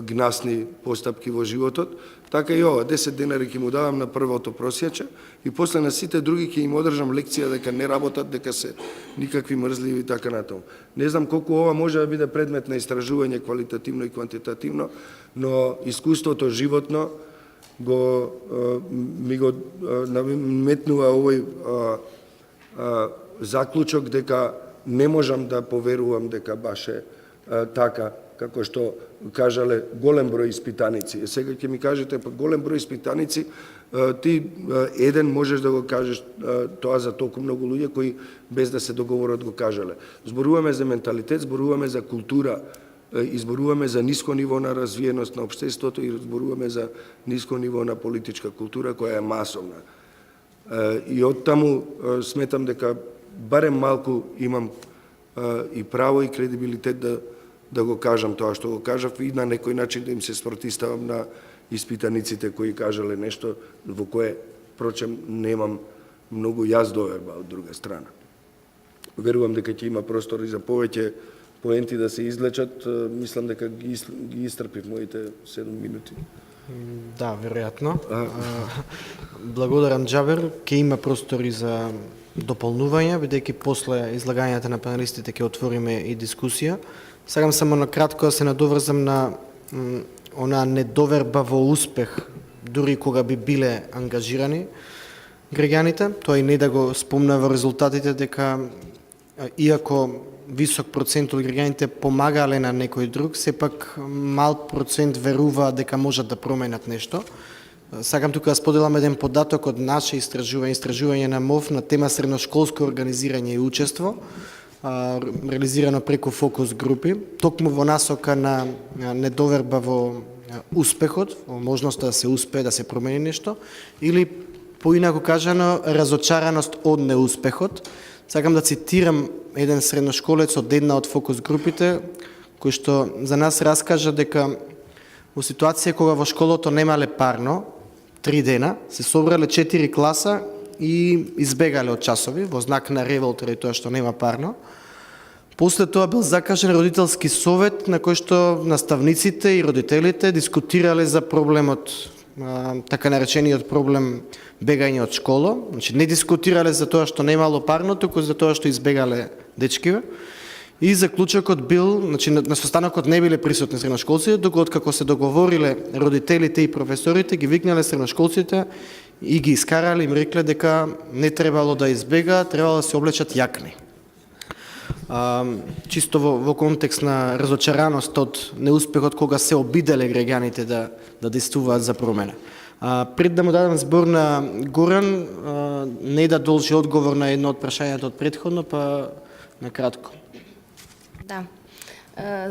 гнасни постапки во животот. Така и ова, 10 денари ќе му давам на првото просјаче и после на сите други ќе им одржам лекција дека не работат, дека се никакви мрзливи и така натаму. Не знам колку ова може да биде предмет на истражување квалитативно и квантитативно, но искуството животно ми го наметнува овој заклучок дека не можам да поверувам дека баш е така, како што кажале голем број испитаници. Сега ќе ми кажете, па голем број испитаници, ти еден можеш да го кажеш тоа за толку многу луѓе кои без да се договорат го кажале. Зборуваме за менталитет, зборуваме за култура, изборуваме за ниско ниво на развиеност на општеството и зборуваме за ниско ниво на политичка култура која е масовна. И оттаму сметам дека барем малку имам и право и кредибилитет да го кажам тоа што го кажав и на некој начин да им се спротиставам на испитаниците кои кажале нешто во кое, впрочем, немам многу јас доверба од друга страна. верувам дека ќе има простор и за повеќе поенти да се излечат. Мислам дека ги истрпив моите 7 минути. Да, веројатно. Благодарам, Џабер. Ке има простори за дополнување, бидејќи после излагањата на панелистите ќе отвориме и дискусија. Сакам само на кратко да се надоврзам на она недоверба во успех, дури кога би биле ангажирани граѓаните. Тоа и не да го спомна во резултатите дека иако висок процент од граѓаните помагале на некој друг, сепак мал процент верува дека можат да променат нешто. Сакам тука да споделам еден податок од наше истражување на МОВ на тема средношколско организирање и учество, реализирано преку фокус групи, токму во насока на недоверба во успехот, во можноста да се успее да се промени нешто, или поинаку кажано разочараност од неуспехот. Сакам да цитирам еден средношколец од една од фокус групите, кој што за нас раскажа дека во ситуација кога во школото немале парно, 3 дена, се собрале 4 класа и избегале од часови во знак на револт заради тоа што нема парно. После тоа бил закажен родителски совет на кој што наставниците и родителите дискутирале за проблемот, така наречениот проблем бегање од школа. Значи не дискутирале за тоа што немало парно, туку за тоа што избегале дечкиве. И заклучокот бил, значи на состанокот не биле присутни средношколците, докато откако се договориле родителите и професорите, ги викнале средношколците и ги искарале, им рекле дека не требало да избега, требало да се облечат јакни. Чисто во контекст на разочараност од неуспехот кога се обиделе граѓаните да действуваат за промена. Пред да му дадам збор на Горан, не да должи одговор на едно од прашањата од претходно, па на кратко. Да.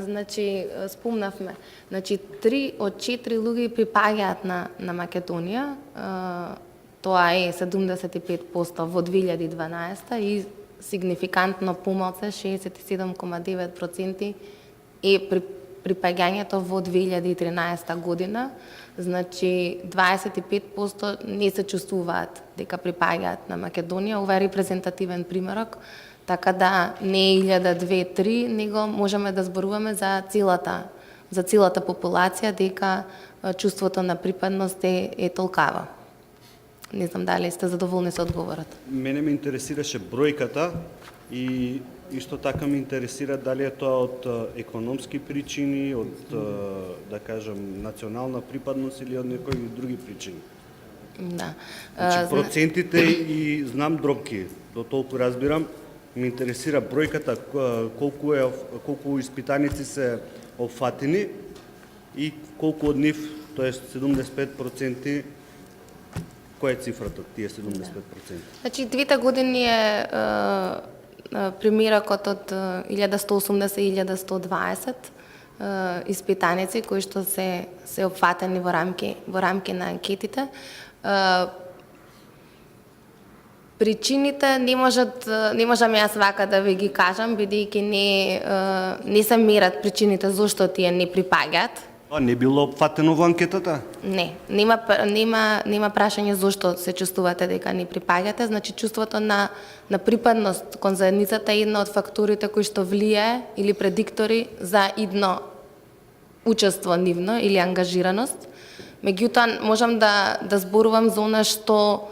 Значи, спомнавме. Значи, 3 од 4 луѓе припаѓаат на Македонија. Тоа е 75% во 2012 и сигнификантно помалце, 67,9% е припаѓањето во 2013 година. Значи, 25% не се чувствуваат дека припаѓаат на Македонија. Ова е репрезентативен примерок. Така да не е 1000, 2, 3, него можеме да зборуваме за целата популација дека чувството на припадност е толкава. Не знам дали сте задоволни со одговорот. Мене ме интересираше бројката и исто така ме интересира дали е тоа од економски причини, од да кажам национална припадност или од некои други причини. Да. Значи процентите и знам дробки, до толку разбирам. Ме интересира бројката, колку испитаници се опфатени и колку од нив, тоест 75%, која е цифрата, тие 75%? Значи, двете години е примерокот од 1180 и 1120 испитаници кои што се опфатени во рамки на анкетите. Причините не можам јас вака да ви ги кажам, бидејќи не се мерат причините зошто тие не припаѓаат. А не било опфатено во анкетата? Не, нема прашање зошто се чувствувате дека не припаѓате. Значи, чувството на припадност кон заедницата е една од факторите кои што влијае или предиктори за идно учество нивно или ангажираност. Меѓутоа, можам да зборувам за она што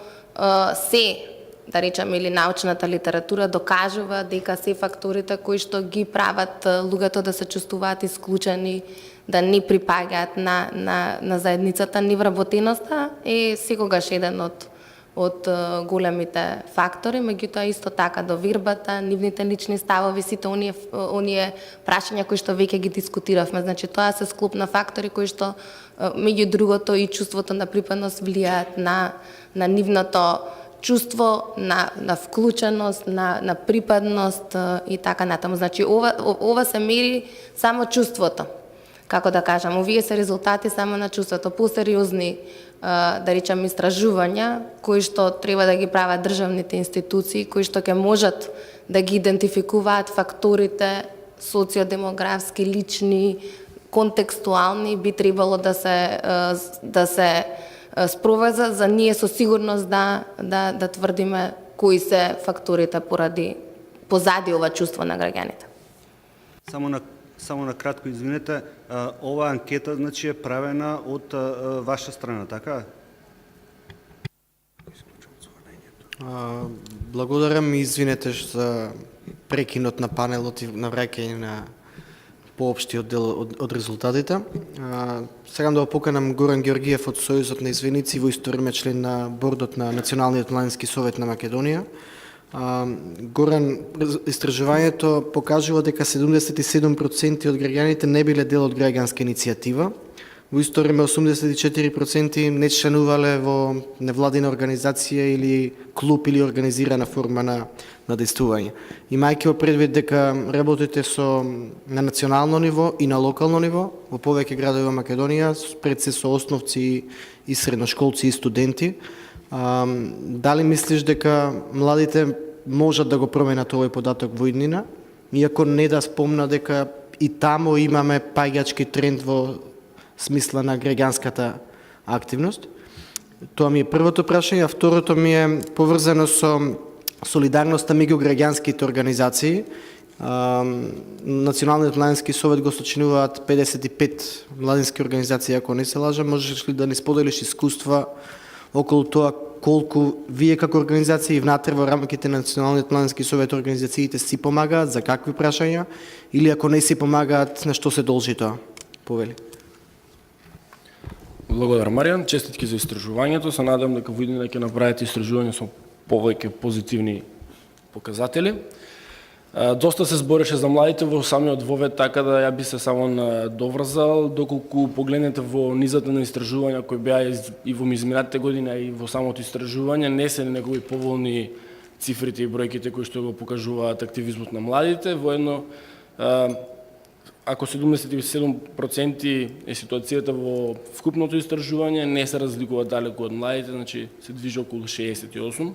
да речеме, или научната литература докажува дека се факторите кои што ги прават луѓето да се чувствуваат исклучени, да не припаѓаат на заедницата. Невработеноста е секогаш еден од големите фактори, меѓутоа исто така довербата, нивните лични ставови, сите оние прашања кои што веќе ги дискутиравме. Значи, тоа се склоп на фактори кои што меѓу другото и чувството на припадност влијаат на нивното чувство на вклученост, на припадност и така натаму. Значи, ова се мери само чувството. Како да кажам, овие се резултати само на чувството. Посериозни, да речем, истражувања, кои што треба да ги прават државните институции, кои што ќе можат да ги идентификуваат факторите социодемографски, лични, контекстуални, би требало да се спроведа за ние со сигурност да тврдиме кои се факторите поради позади ова чувство на граѓаните. Само на кратко, извинете, ова анкета значи е правена од ваша страна, така? Благодарам и извинете за прекинот на панелот и навраќање на поопштиот дел од резултатите. Сакам да го поканам Горан Георгиев од Сојузот на извиници, во исто време член на бордот на Националниот младински совет на Македонија. Горан, истражувањето покажува дека 77% од граѓаните не биле дел од граѓанска иницијатива. Во исто време 84% не членувале во невладина организација или клуб или организирана форма на действување. Имајќи во предвид дека работите на национално ниво и на локално ниво, во повеќе градови во Македонија, пред се со основци и средношколци и студенти, дали мислиш дека младите можат да го променат овој податок во иднина, иако не да спомна дека и тамо имаме паѓачки тренд во смисла на граѓанската активност? Тоа ми е првото прашање, а второто ми е поврзано со солидарноста меѓу граѓанските организации. Националниот младински совет го сочинуваат 55 младински организации, ако не се лажам. Можеш ли да ни споделиш искуства околу тоа колку вие како организации внатре во рамките на Националниот младински совет организациите си помагаат, за какви прашања, или ако не си помагаат, на што се должи тоа? Повели. Благодарам, Маријан. Честитки за истражувањето. Се надам дека во иднина ќе направите истражување со повеќе позитивни показатели. Доста се збореше за младите во самиот вовед, така да ја би се само доврзал, доколку погледнете во низата на истражувања кои беа и во изминатите години и во самото истражување, не се негови поволни цифрите и бројките кои што го покажуваат активизмот на младите. Воедно, ако 77% е ситуацијата во вкупното истражување, не се разликува далеку од младите, значи се движи околу 68%,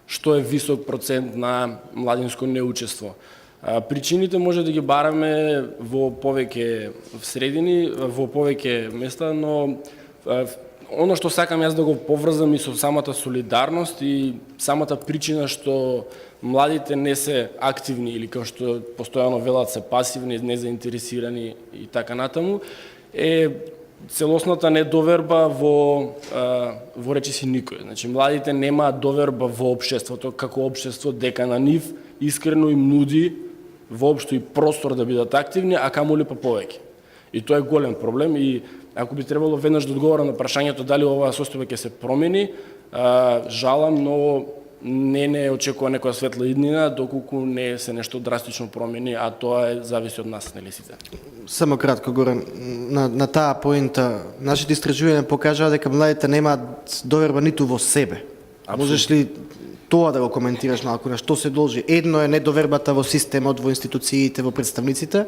што е висок процент на младинско неучество. Причините може да ги бараме во повеќе средини, во повеќе места, но оно што сакам јас да го поврзам и со самата солидарност и самата причина што младите не се активни или како што постојано велат се пасивни, незаинтересирани и така натаму, е целосната недоверба во речиси никој. Значи, младите немаат доверба во општеството, како општество дека на нив искрено им нуди воопшто и простор да бидат активни, а камоли па повеќе. И тоа е голем проблем и ако би требало веднаш да одговорам на прашањето дали оваа состојба ќе се промени, жалам, но не очекува некоја светла иднина, доколку не се нешто драстично промени, а тоа зависи од нас, нели сите. Само кратко, Горан, на таа поинта, нашите истражувања покажаа дека младите немаат доверба ниту во себе. Можеш ли тоа да го коментираш малку, на што се должи? Едно е недовербата во системот, во институциите, во представниците,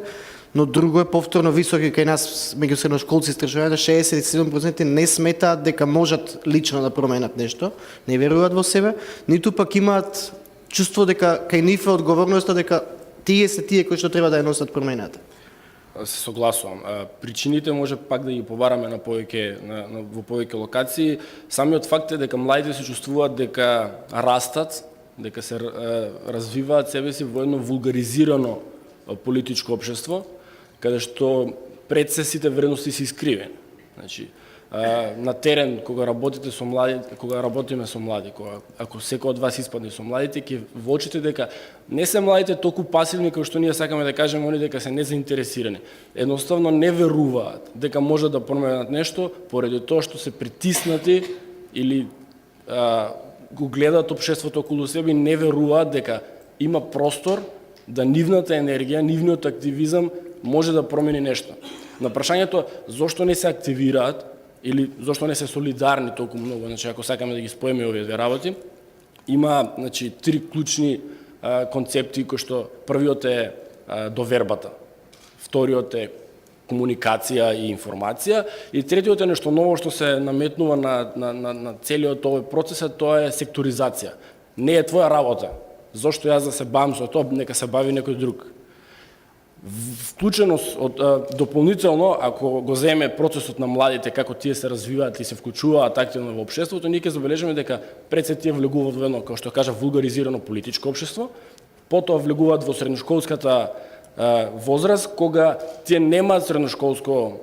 но друго е повторно високи кај нас меѓу средношколци истражувања, 67% не сметаат дека можат лично да променат нешто, не веруваат во себе, ниту пак имаат чувство дека кај нив е одговорноста дека тие се тие кои што треба да ја носат промената. Се согласувам. Причините може пак да ги побараме во повеќе локации. Самиот факт е дека младите се чувствуваат дека растат, дека се развиваат себе си во едно вулгаризирано политичко општество, каде што пред се сите вредности се искривени. Значи, на терен кога работите со млади, кога работиме со млади, ако секој од вас испадне со младите, ќе воочите дека не се младите толку пасивни како што ние сакаме да кажеме, они дека се незаинтересирани. Едноставно не веруваат дека може да променат нешто поради тоа што се притиснати или го гледаат општеството околу себе и не веруваат дека има простор да нивната енергија, нивниот активизам може да промени нешто. На прашањето зошто не се активираат или зошто не се солидарни толку многу, значи ако сакаме да ги споеме овие две работи, има значи три клучни концепти кои што првиот е довербата, вториот е комуникација и информација и третиот е нешто ново што се наметнува на целиот овој процес, тоа е секторизација. Не е твоја работа. Зошто јас да се бавам со тоа, нека се бави некој друг. Вклученост дополнително, ако го земе процесот на младите, како тие се развиваат и се вклучуваат активно во општеството, ние ќе забележиме дека пред се тие влегуваат во едно, како што кажа, вулгаризирано политичко општество, потоа влегуваат во средношколската возраст, кога тие немаат средношколско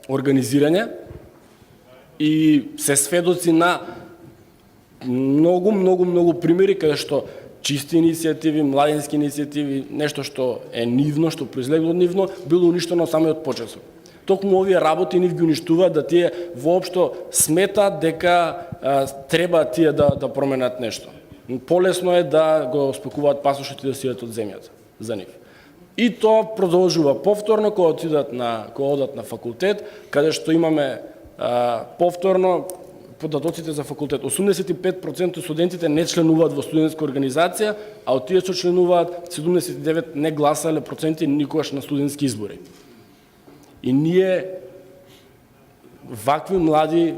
организирање и се сведоци на многу примери каде што чисти иницијативи, младински иницијативи, нешто што е нивно, што произлегло од нивно, било уништено самиот почеток. Токму овие работи нив ги уништуваат да тие воопшто сметаат дека треба тие да променат нешто. Полесно е да го спакуваат пасошот и да си од земјата за нив. И тоа продолжува повторно кога одат на факултет, каде што имаме повторно податоците за факултет. 85% студентите не членуваат во студентска организација, а од тие што членуваат 79 не гласале проценти никогаш на студентски избори. И ние вакви млади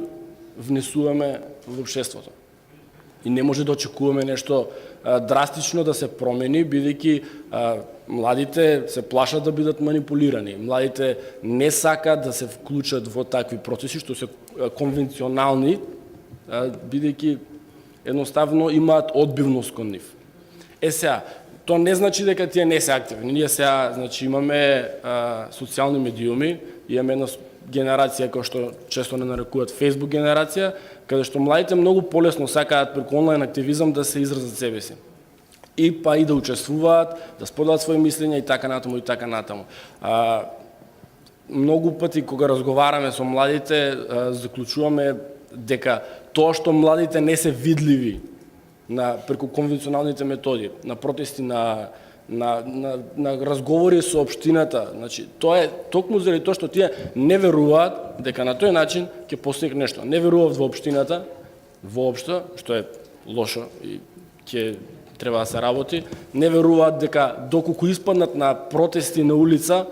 внесуваме во општеството. И не може да очекуваме нешто драстично да се промени, бидејќи младите се плашат да бидат манипулирани. Младите не сакаат да се вклучат во такви процеси што се конвенционални, бидејќи едноставно имаат одбивност кон нив. Сега, тоа не значи дека тие не се активни. Ние сега имаме социјални медиуми, имаме една генерација која што често не нарекуваат Facebook генерација, каде што младите многу полесно сакаат преку онлайн активизам да се изразат себе си. И да учествуваат, да споделат своји мислења и така натаму. Многу пати кога разговараме со младите, заклучуваме дека тоа што младите не се видливи преку конвенционалните методи, на протести, на разговори со општината, значи тоа е токму заради тоа што тие не веруваат дека на тој начин ќе постигне нешто. Не веруваат во општината воопшто, што е лошо и ќе треба да се работи. Не веруваат дека доколку испаднат на протести на улица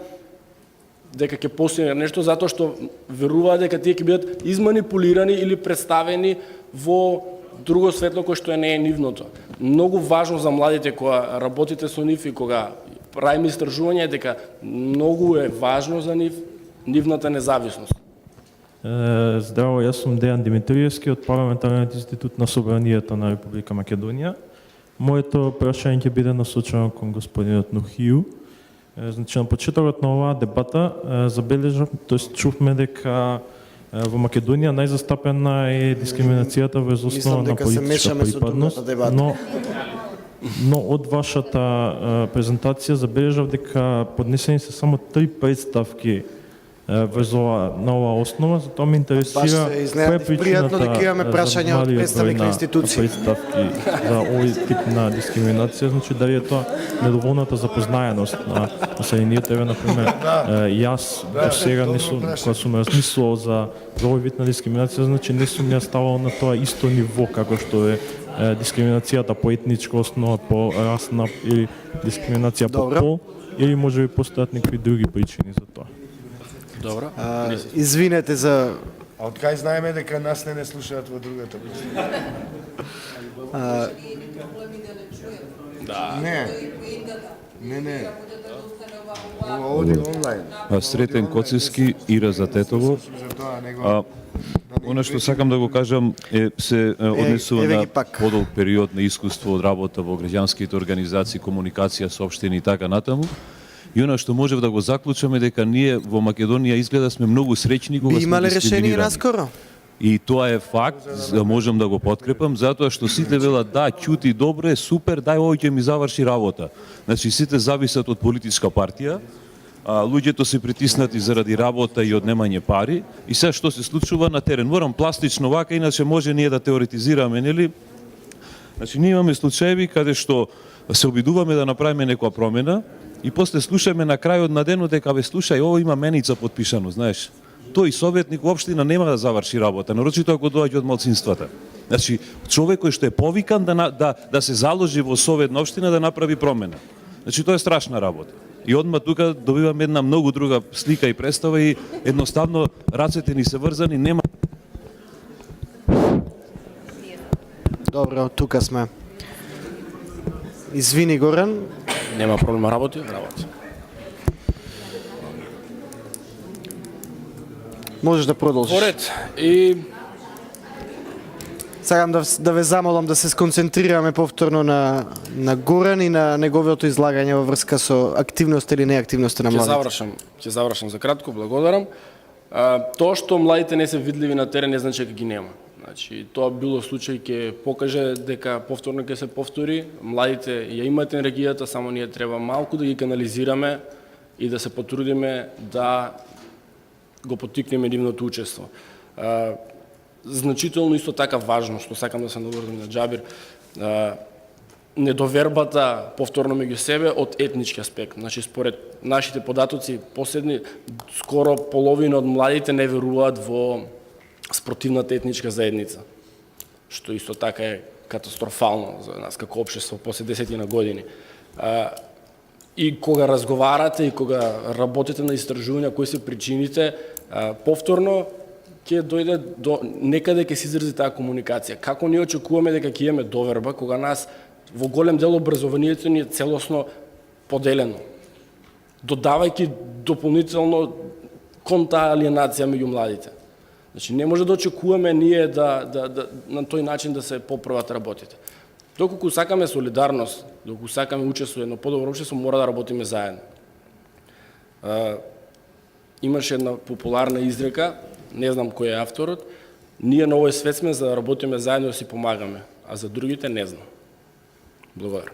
дека ќе постигне нешто, затоа што веруваат дека тие ќе бидат изманипулирани или представени во друго светло кој што не е нивното. Многу важно за младите кога работите со нив и кога правиме истражување е дека многу е важно за нив нивната независност. Здраво, јас сум Дејан Димитриевски од Парламентарниот институт на Собранијата на Република Македонија. Моето прашање ќе биде насочено кон господинот Нухију. Значи, на почетокот на оваа дебата чувме дека во Македонија најзастапена е дискриминацијата врз основа на политичка припадност, но од вашата презентација забележав дека поднесени се само 3 представки врз на оваа основа, затоа ме интересира која е причината за малиот број на представки за овој тип на дискриминација, значи дали е тоа недоволната запознаеност на населението. Еве, например, јас до сега не сум, кога сум размислувал за овој вид на дискриминација, значи не сум ја ставал на тоа исто ниво како што е дискриминацијата по етничка основа, по расна или дискриминација по пол, или може би постојат некои други причини за тоа. Добро. Извинете за... А од кај знаеме дека нас не слушаат во другата причина? Не. Ова оди онлайн. Сретен Коцевски, Ира за Тетово. Она што сакам да го кажам се однесува на подолг период на искуство од работа во граѓанските организации, комуникација, соопштени и така натаму. И она што можев да го заклучаме дека ние во Македонија изгледа сме многу среќни кога сме имале решение наскоро? И тоа е факт, можам да го подкрепам, затоа што сите велат да, ќути добро е, супер, дај овој ќе ми заврши работа. Значи сите зависат од политичка партија, луѓето се притиснати заради работа и однемање пари, и сега што се случува на терен. Морам пластично вака, иначе може ние да теоретизираме, нели? Значи ние имаме случаеви каде што се обидуваме да направиме некоја промена, и после слушаме на крајот на денот дека бе слушај, ово има меница подпишано, знаеш. Тој советник општина нема да заврши работа, нарочито ако доаѓа од малцинствата. Значи, човек кој што е повикан да се заложи во совет на општина да направи промена. Значи, тоа е страшна работа. И одма тука добиваме една многу друга слика и представа и едноставно рацете ни се врзани, нема... Добро, тука сме. Извини, Горан. Нема проблем, работи. Можеш да продолжиш. Поред. И Сакам да ве замолам да се сконцентрираме повторно на Горан и на неговото излагање во врска со активност или неактивност на младите. Ќе завршам за кратко, благодарам. Тоа што младите не се видливи на терен не значи дека ги нема. Значи, тоа било случај ќе покаже дека повторно ќе се повтори. Младите ја имаат енергијата, само ние треба малку да ги канализираме и да се потрудиме да го поттикнеме нивното учество. Значително исто така важно, што сакам да се наврзам на Џабир, недовербата повторно меѓу себе од етнички аспект. Значи, според нашите податоци, последни, скоро половина од младите не веруваат во спротивната етничка заедница, што исто така е катастрофално за нас како општество после 10 години. И кога разговарате и кога работите на истражувања кои се причините, повторно ќе дојде до некаде ќе се изрази таа комуникација. Како ние очекуваме дека ќе имаме доверба кога нас во голем дел образованието ни е целосно поделено, додавајќи дополнително кон таа алиенација меѓу младите. Значи не може да очекуваме ние на тој начин да се поправат работите. Доколку сакаме солидарност, доколку сакаме учество, едно подобро општество, мора да работиме заедно. Имаше една популарна изрека, не знам кој е авторот, ние на овој свет сме за да работиме заедно да си помагаме, а за другите не знам. Благодарам.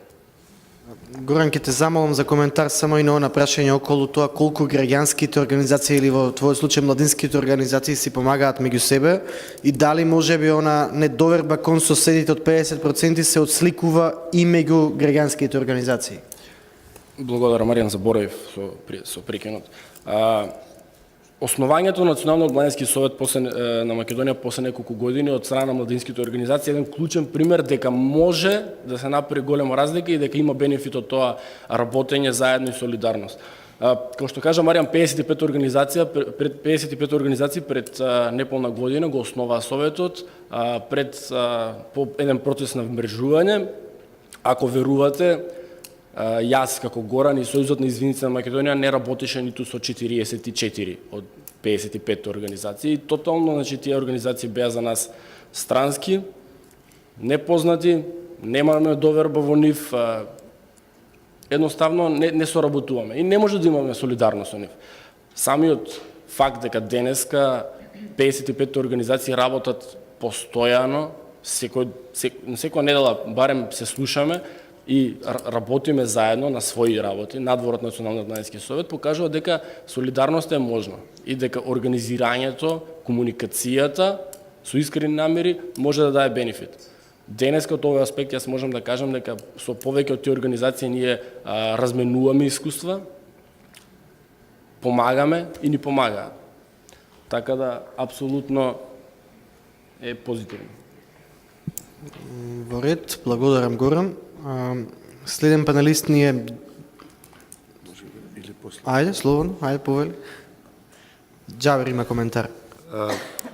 Горан, ќе те замолам за коментар само и на она прашање околу тоа колку граѓанските организации или во твојот случај младинските организации си помагаат меѓу себе и дали можеби она недоверба кон соседите од 50% се отсликува и меѓу граѓанските организации? Благодарам, Маријан, заборавив со прекинот. Основањето на Националниот младински совет на Македонија после неколку години од страна на младинските организации е еден клучен пример дека може да се направи голема разлика и дека има бенефит од тоа работење заедно и солидарност. Како што кажа Маријан, 55 организации пред неполна година го основаа советот пред по еден процес на вмрежување. Ако верувате, јас како Горан и Сојузот на извиници на Македонија не работеше ниту со 44 од 55 организации. Тотално, значи, тие организации беа за нас странски, непознати, немаме доверба во нив, едноставно не соработуваме и не може да имаме солидарност со нив. Самиот факт дека денеска 55 организации работат постојано, секоја недела барем се слушаме и работиме заедно на своји работи, надвор од Националниот младински совет, покажува дека солидарноста е можна и дека организирањето, комуникацијата со искрени намери може да даде бенефит. Денеска од овој аспект јас можам да кажам дека со повеќе од тие организации ние разменуваме искуства, помагаме и ни помагаат. Така да апсолутно е позитивно. Во ред, благодарам Горан. Следен панелист ни е... Ајде, слободно, ајде, повели. Џабир има коментар.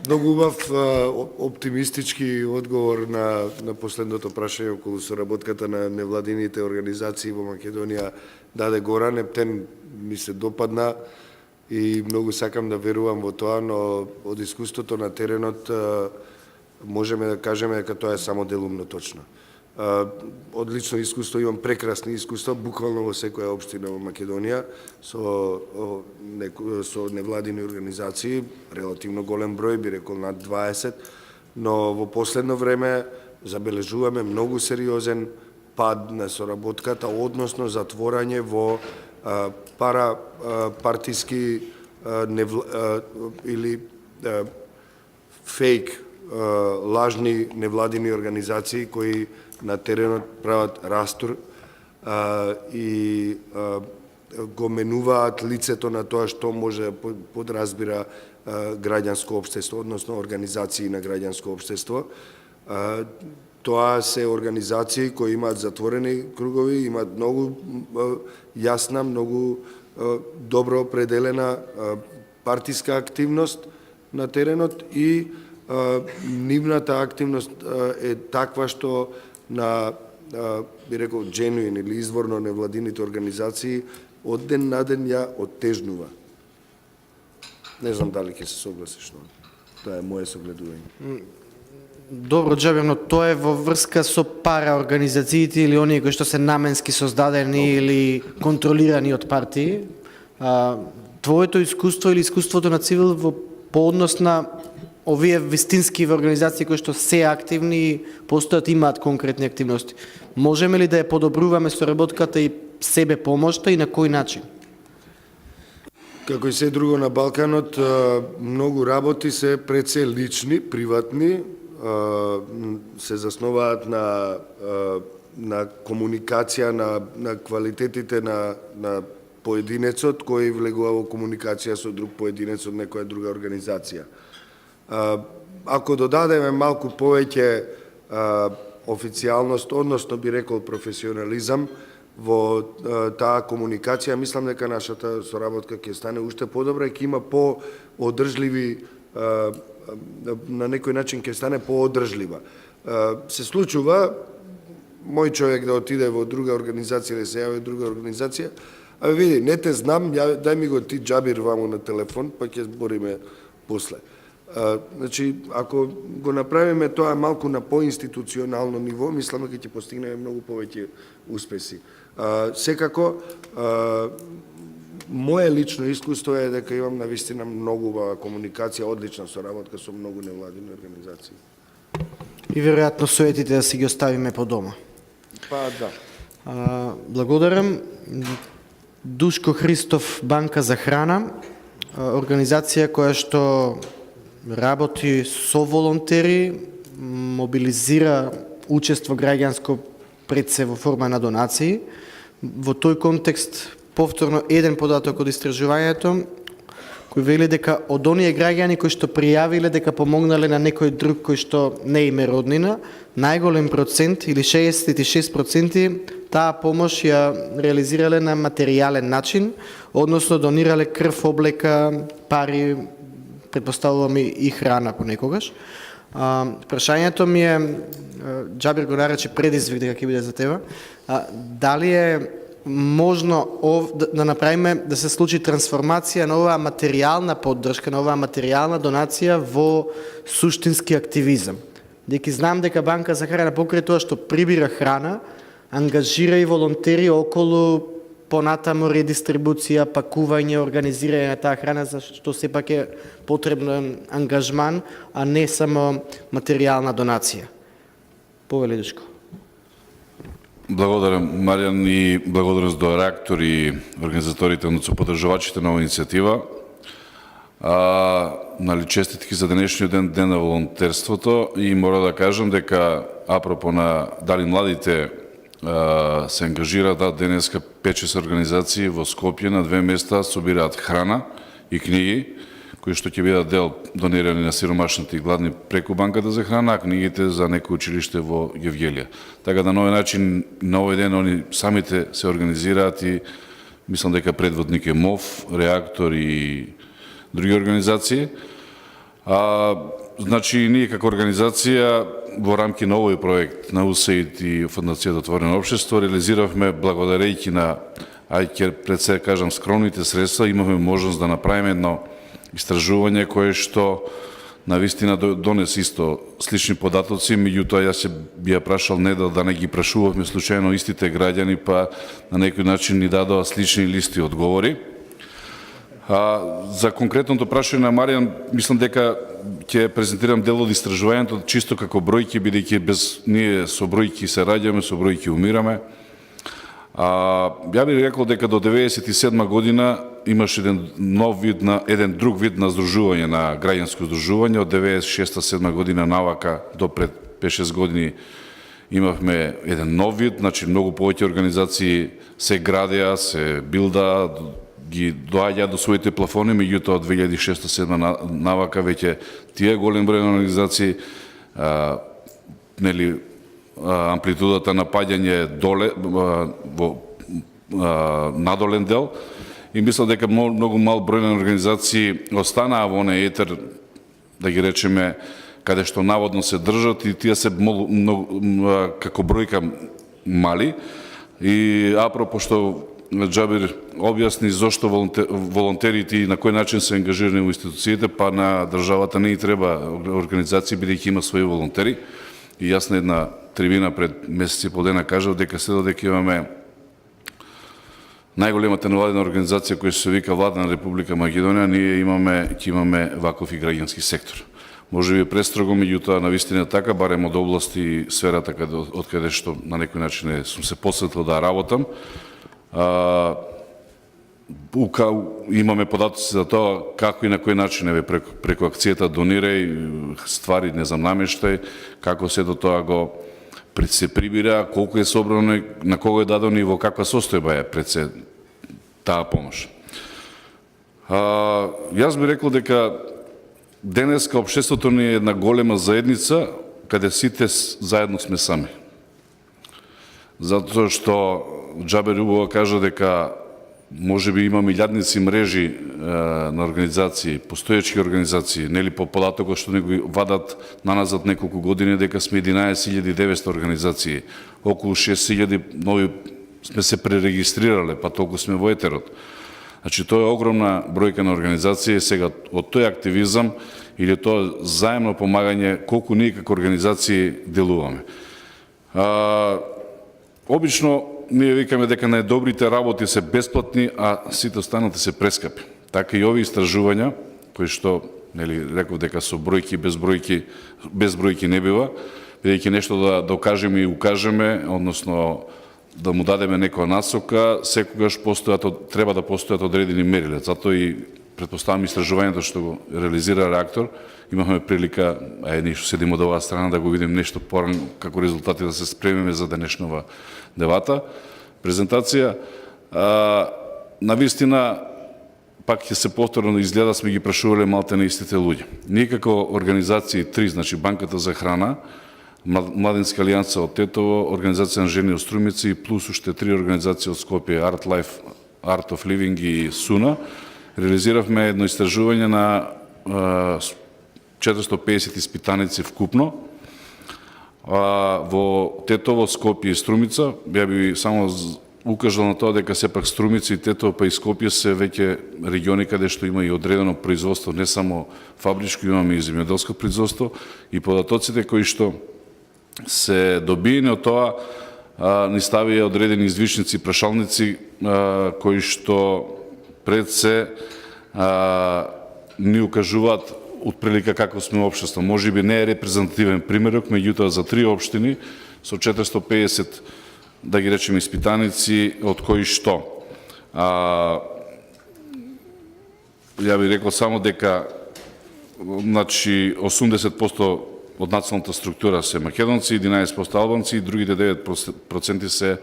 Многу убав оптимистички одговор на последното прашање околу соработката на невладините организации во Македонија даде Горан. Ептен ми се допадна и многу сакам да верувам во тоа, но од искуството на теренот можеме да кажеме дека тоа е само делумно точно. Одлично искуство, имам прекрасни искуства, буквално во секоја општина во Македонија, со невладини организации, релативно голем број, би рекол над 20, но во последно време забележуваме многу сериозен пад на соработката, односно затворање во парапартиски или фейк, лажни невладини организации кои на теренот прават растур и го менуваат лицето на тоа што може да подразбира граѓанско општество, односно организации на граѓанско општество. Тоа се организации кои имаат затворени кругови, имаат многу јасна, многу добро определена партиска активност на теренот и нивната активност е таква што на, би рекол, genuine или изворно невладините организации од ден на ден ја оттежнува. Не знам дали ќе се согласиш, но тоа е моје согледување. Добро, Джабир, но тоа е во врска со параорганизациите или оние кои што се наменски создадени или контролирани од партии. Твоето искуство или искуството на Цивил по однос на овие вистински организации кои што се активни и постојат, имаат конкретни активности. Можеме ли да ја подобруваме соработката и себе помошта и на кој начин? Како и се друго на Балканот, многу работи се пред се лични, приватни, се засноваат на комуникација, на квалитетите на поединецот кој влегува во комуникација со друг поединец од некоја друга организација. Ако додадеме малку повеќе официјалност, односно би рекол професионализам во таа комуникација, мислам дека нашата соработка ќе стане уште подобра и ќе има по-одржливи, на некој начин ќе стане по-одржлива. Се случува мој човек да отиде во друга организација или се јави во друга организација, а види, не те знам, дај ми го ти Джабир ваму на телефон, па ќе збориме после. Значи, ако го направиме тоа малку на поинституционално ниво, мислам дека ќе постигнеме многу повеќе успеси. Секако, моje лично искуство е дека имам навистина многу убава комуникација, одлична соработка со многу невладини организации. И веројатно советите да си ги оставиме по дома. Па да. Благодарам. Душко Христов, Банка за храна, организација која што работи со волонтери, мобилизира учество граѓанско пред се во форма на донации. Во тој контекст, повторно еден податок од истражувањето, кој вели дека од оние граѓани кои што пријавиле дека помогнале на некој друг кој што не им е роднина, најголем процент или 66% таа помош ја реализирале на материјален начин, односно донирале крв, облека, пари, предпоставувам и храна понекогаш. Прашањето ми е, Джабир го нарече предизвик дека ќе биде за тебе, дали е можно да направиме да се случи трансформација на оваа материјална поддршка, на оваа материјална донација во суштински активизам. Деки знам дека Банка за храна покрај тоа што прибира храна, ангажира и волонтери околу понатаму редистрибуција, пакување, организирање на таа храна, зашто сепак е потребен ангажман, а не само материјална донација. Повели Душко. Благодарам, Маријан, и благодарам до реактор и организаторите, односно поддржувачите на оваа иницијатива. Честитки за денешниот ден на волонтерството, и мора да кажам дека апропо на дали младите се ангажираат, денеска 5-6 организации во Скопје на 2 места собираат храна и книги, кои што ќе бидат дел донирани на сиромашните и гладни преку Банката за храна, а книгите за некој училиште во Гевгелија. Така да на овој начин, на овој ден, они самите се организираат и мислам дека предводник е МОВ, Реактор и други организации. Значи, ние како организација во рамки на овој проект на УСАИД и Фондацијата Отворено општество реализиравме, благодарејќи на, пред се кажам, скромните средства, имавме можност да направиме едно истражување кое што навистина донесе исто слични податоци, меѓутоа јас се би ја прашал не да не ги прашувавме случајно истите граѓани, па на некој начин ни дадоа слични листи одговори. За конкретното прашање на Маријан, мислам дека ќе презентирам дел од истражувањето чисто како бројки, бидејќи без ние со бројки се раѓаме, со бројки умираме. Ја би рекол дека до 1997 година имаше еден друг вид на здружување, на граѓанско здружување. Од 1996-1997 година навака до пред 5-6 години имавме еден нов вид, значи многу повеќе организации се градеа, се билда, ги доаѓа до своите плафони, меѓутоа од 2006-2007 навака веќе тие голем број на организации, амплитудата на паѓање доле во надолен дел, и мислам дека многу мал број на организации останаа во онaj етер, да ги речеме, каде што наводно се држат, и тие се многу како бројка мали. И апропо што Джабир објасни зошто волонтерите и на кој начин се ангажирани во институциите, па на државата не и треба организации, бидејќи има своји волонтери. И јас на една трибина пред месеци и пол дена кажав дека се додека имаме најголемата невладина организација која се вика Влада на Република Македонија, ние ќе имаме ваков и граѓански сектор. Може би престрого, меѓутоа навистина така, барем од области и сферата од каде што на некој начин сум се посветил да работам. Имаме податоци за тоа како и на кој начин преку акцијата Донирај, ствари, не знам, намештај, како се до тоа го пред се прибира, колку е собрано, на кого е дадено и во каква состојба е пред се таа помош. Јас би рекол дека денеска општеството ни е една голема заедница, каде сите заедно сме сами. Затоа што Джабер убаво кажа дека може би има милијадници мрежи на организации, постоечки организации, нели по податокот што не го вадат наназад неколку години, дека сме 11.900 организации, околу 6.000 нови сме се пререгистрирале, па толку сме во етерот. Значи, тоа е огромна бројка на организации, сега од тој активизам или тоа заемно помагање, колку ние како организации делуваме. Обично, ние викаме дека најдобрите работи се бесплатни, а сите останати се прескапи. Така и овие истражувања, кои што, нели, реков дека со бројки, без бројки не бива, бидејќи нешто да докажеме и укажеме, односно да му дадеме некоја насока, секогаш треба да постојат одредени мериле. Затоа и претпоставам истражувањето што го реализира реактор, имахме прилика, ние што седимо од оваа страна, да го видим нешто порано, како резултати да се спремиме за денешнова дебата, презентација. Навистина, пак ќе се повторно изгледа, сме ги прашувале малте на истите луѓе. Ние како организации 3, значи Банката за храна, Младинска алијанса од Тетово, Организација на жени од Струмици и плюс уште 3 организации од Скопје, Art Life, Art of Living и Суна, реализиравме едно истражување на 450 испитаници вкупно во Тетово, Скопје и Струмица. Ја би само укажал на тоа дека сепак Струмица и Тетово па и Скопје се веќе региони каде што има и одредено производство, не само фабричко, имаме и земјоделско производство, и податоците кои што се добиени од тоа ни ставија одредени извичници, прашалници кои што пред се ни укажуваат отприлика како сме општество. Може би не е репрезентативен примерок, меѓутоа за 3 општини со 450, да ги речеме, испитаници, од кои што ја би рекол само дека значи 80% од националната структура се македонци, 11% албанци и другите 9% се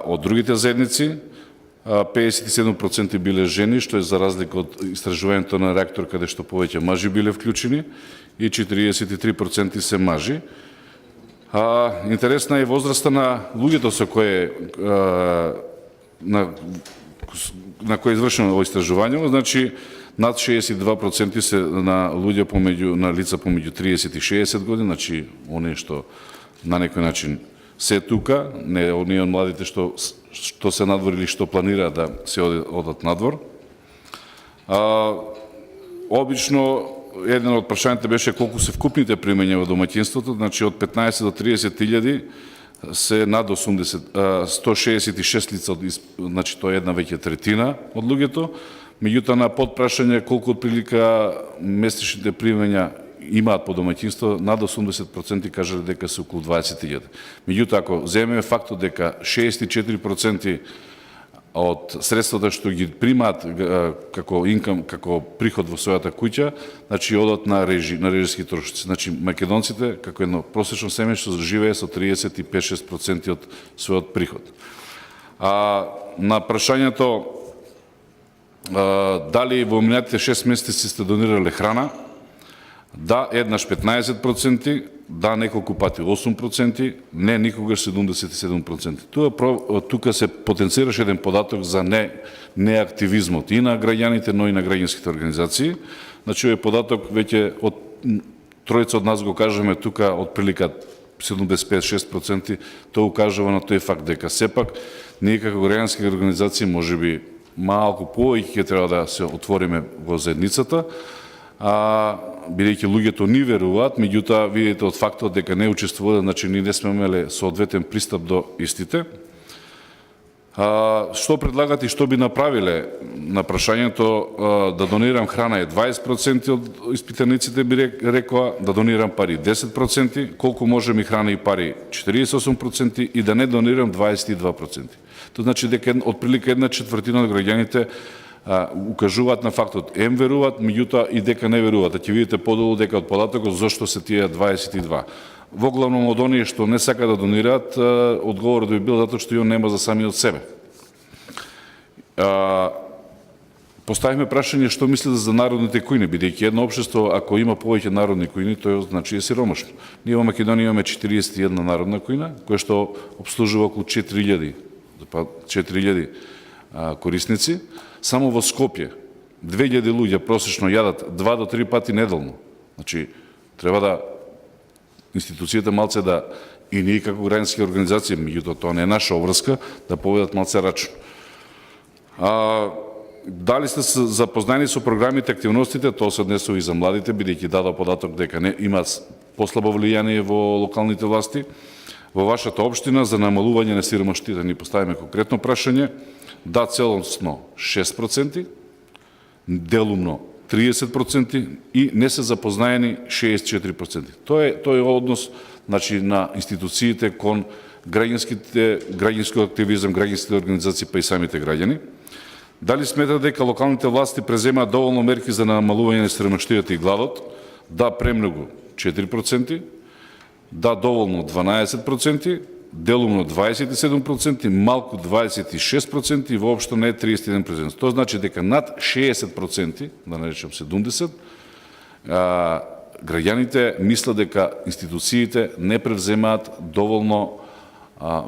од другите заедници. 57% биле жени, што е за разлика од истражувањето на реактор, каде што повеќе мажи биле вклучени, и 43% се мажи. Интересна е возраста на луѓето со кои на кои е извршено ово истражување, значи над 62% се на луѓе на лица помеѓу 30 и 60 години, значи оние што на некој начин се тука, не оние младите што се надвор или што планира да се одат надвор. Обично еден од прашањата беше колку се вкупните примања во домаќинството, значи од 15 до 30 илјади се над 166 лица, значи тоа е една веќе третина од луѓето. Меѓутоа на подпрашање колку отприлика месечните примања имаат по домаќинство, над 80% кажале дека се околу 20.000. Меѓутоа, ако земеме фактот дека 64% од средствата што ги примаат како инкам, како приход во својата куќа, значи одат на режиски трошоци. Значи македонците, како едно просечно семејство, живее со 35-6% од својот приход. На прашањето дали во минатите 6 месеци сте донирале храна, да, еднаш 15%, да, неколку пати 8%, не никогаш 77%. Тука се потенцираше еден податок за неактивизмот и на граѓаните, но и на граѓанските организации. Значи, овој податок веќе од тројца од нас го кажеме тука, од прилика 75-6%, тоа укажува на тој факт дека сепак ние како граѓански организации можеби малку повеќе ќе треба да се отвориме во заедницата, бидејќи луѓето ни веруваат, меѓутоа видите од фактот дека не учествуваат, значи ние не сме имале соодветен пристап до истите. Што предлагат и што би направиле на прашањето да донирам храна е 20% од испитаниците би рекоа, да донирам пари 10%, колку можем и храна и пари 48% и да не донирам 22%. Тоа значи дека отприлика 1/4 од граѓаните укажуваат на фактот веруваат, меѓутоа и дека не веруваат. Ќе видите подолу дека од податокот зошто се тие 22. Во главном од оние што не сака да донираат, одговорот би бил затоа што ја нема за самиот себе. Поставихме прашање што мислите за народните кујни, бидејќи едно општество ако има повеќе народни кујни, тоа значи е сиромашно. Ние во Македонија имаме 41 народна кујна, која што обслужува околу 4000 корисници. Само во Скопје 2000 луѓе просечно јадат 2 до 3 пати неделно. Значи треба да институцијата малце да и ние како граѓански организации, меѓутоа тоа не е наша обврска, да поведат малце рачун. Дали сте запознани со програмите, активностите, тоа се однесува и за младите, бидејќи дада податок дека не има послабо влијание во локалните власти. Во вашата општина за намалување на сиромаштијата ни поставиме конкретно прашање. Да, целосно 6%, делумно 30% и не се запознаени 64%. Тоа е однос, значи, на институциите кон граѓански активизам, граѓанските организации, па и самите граѓани. Дали сметат дека локалните власти преземаат доволно мерки за намалување на сиромаштијата и гладот? Да, премногу 4%, да, доволно 12%, делумно 27%, малку 26% и воопшто не 31%. Тоа значи дека над 60%, да наречем 70%, граѓаните мислат дека институциите не превземаат доволно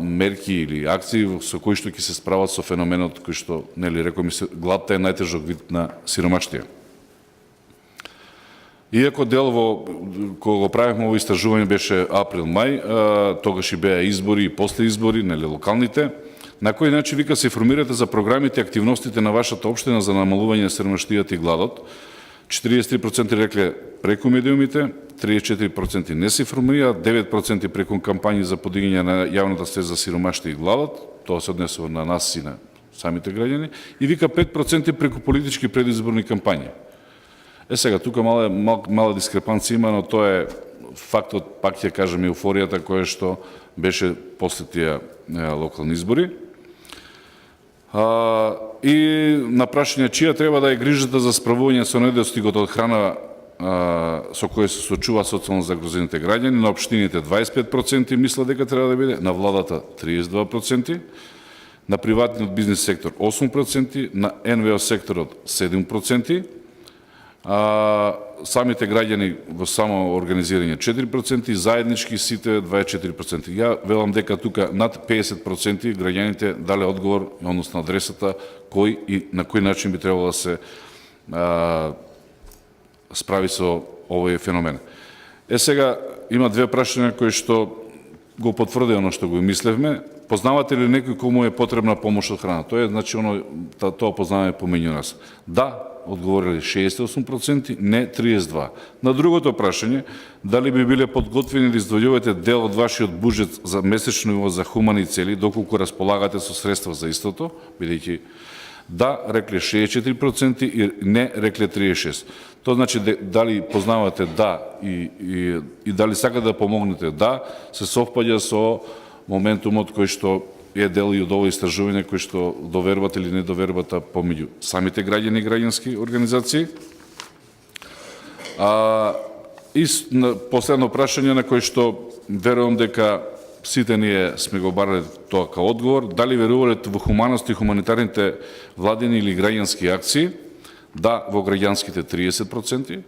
мерки или акции со кои што ќе се справат со феноменот кој што, нели, рекол ми се, гладта е најтежок вид на сиромаштија. Иако дел кога го правихме ово истражување беше април-мај, тогаш и беа избори и после избори, нели, локалните, на кој начин вика се информирате за програмите и активностите на вашата општина за намалување на сиромаштијата и гладот? 43% рекле преку медиумите, 34% не се информира, 9% преку кампањи за подигање на јавната свест за сиромаштијата и гладот, тоа се однесува на нас и на самите граѓани, и вика 5% преку политички предизборни кампањи. Сега, тука мала дискрепанција има, но тоа е фактот, пак ќе кажем, еуфоријата која што беше после тие локални избори. И на прашање чија треба да е грижата за справување со недостигот од храна со која се соочува социјално загрозените граѓани, на општините 25% мисла дека треба да биде, на владата 32%, на приватниот бизнес сектор 8%, на НВО секторот 7%, самите граѓани во само организирање 4% и заеднички сите 24%. Ја велам дека тука над 50% граѓаните дале одговор, односно адресата, кој и на кој начин би требало да се справи со овој феномен. Сега има две прашања кои што го потврди оно што го мислевме. Познавате ли некој кому е потребна помош од храна? Тоа е, значи, тоа познаваме помеѓу нас. Да, одговорили 68%, не 32%. На другото прашање, дали би биле подготвени да издвојувате дел од вашиот буџет за месечно ниво за хумани цели, доколку располагате со средства за истото, бидејќи да, рекле 64% и не, рекле 36%. Тоа значи дали познавате да и дали сакате да помогнете да, се совпаѓа со моментумот кој што е дел и од ово истражување кој што довербата или не довербата помеѓу самите граѓани и граѓански организации. И последно прашање на кој што верувам дека сите ние сме го барали тоа као одговор, дали верувате во хуманост и хуманитарните владини или граѓански акции? Да, во граѓанските 30%,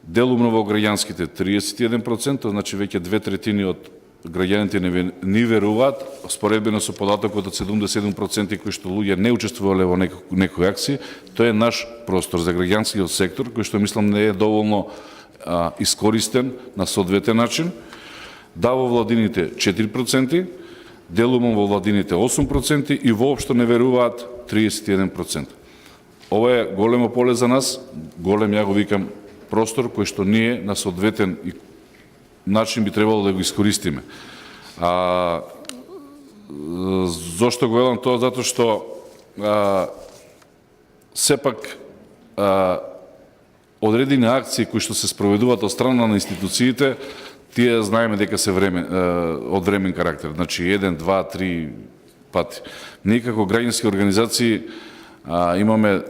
делумно во граѓанските 31%, значи веќе 2/3 од граѓаните не веруваат, споредбено со податокот од 77% кои што луѓе не учествувале во некои акции. Тоа е наш простор за граѓанскиот сектор, кој што мислам не е доволно искористен на соодветен начин. Да, во владините 4%, делумом во владините 8% и воопшто не веруваат 31%. Ова е големо поле за нас, голем, ја го викам, простор кој што ние на соодветен начин би требало да го искористиме. Зошто го велам тоа? Затоа што сепак одредени акции кои што се спроведуваат од страна на институциите, тие знаеме дека се од времен карактер, значи 1, 2, 3 пати. Ние како граѓански организации имаме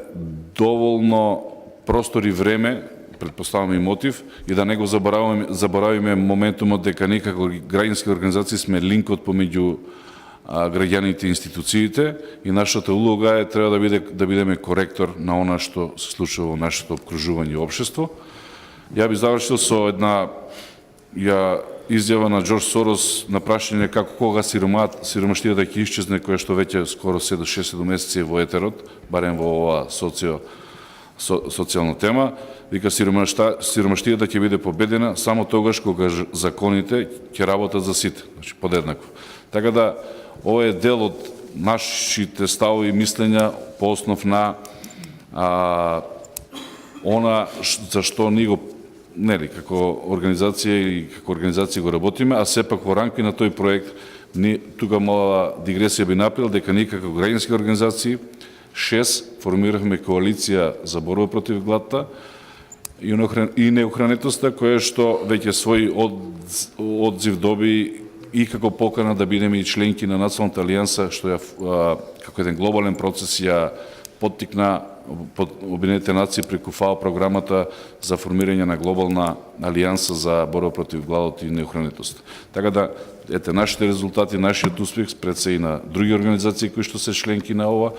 доволно простор и време, предпоставаме и мотив, и да не го заборавиме моментумот дека ние како граѓански организации сме линкот помеѓу граѓаните и институциите, и нашата улога е треба да бидеме коректор на она што се случува во нашето обкружување и општество. Ја би завршил со една изјава на Џорџ Сорос на прашање како кога сиромаштијата ќе исчезне, која што веќе скоро 6 месеци во етерот, барем во ова социјална тема. Вика, сиромаштијата ќе биде победена само тогаш кога законите ќе работат за сите, значи подеднакво. Така да, ова е дел од нашите ставови и мислења по основ на она за што ние го како организација го работиме, а сепак во рамки на тој проект, тука мала дигресија би направил дека ние како граѓански организации 6 формиравме коалиција за борба против гладта и неохранетоста, која што веќе свој одзив доби и како покана да бидеме и членки на Националната алијанса, што како еден глобален процес ја поттикна Обединетите нации преку ФАО програмата за формирање на глобална алијанса за борба против гладот и неохранетост. Така да, ете, нашите резултати, нашиот успех пред се и на други организации кои што се членки на ова,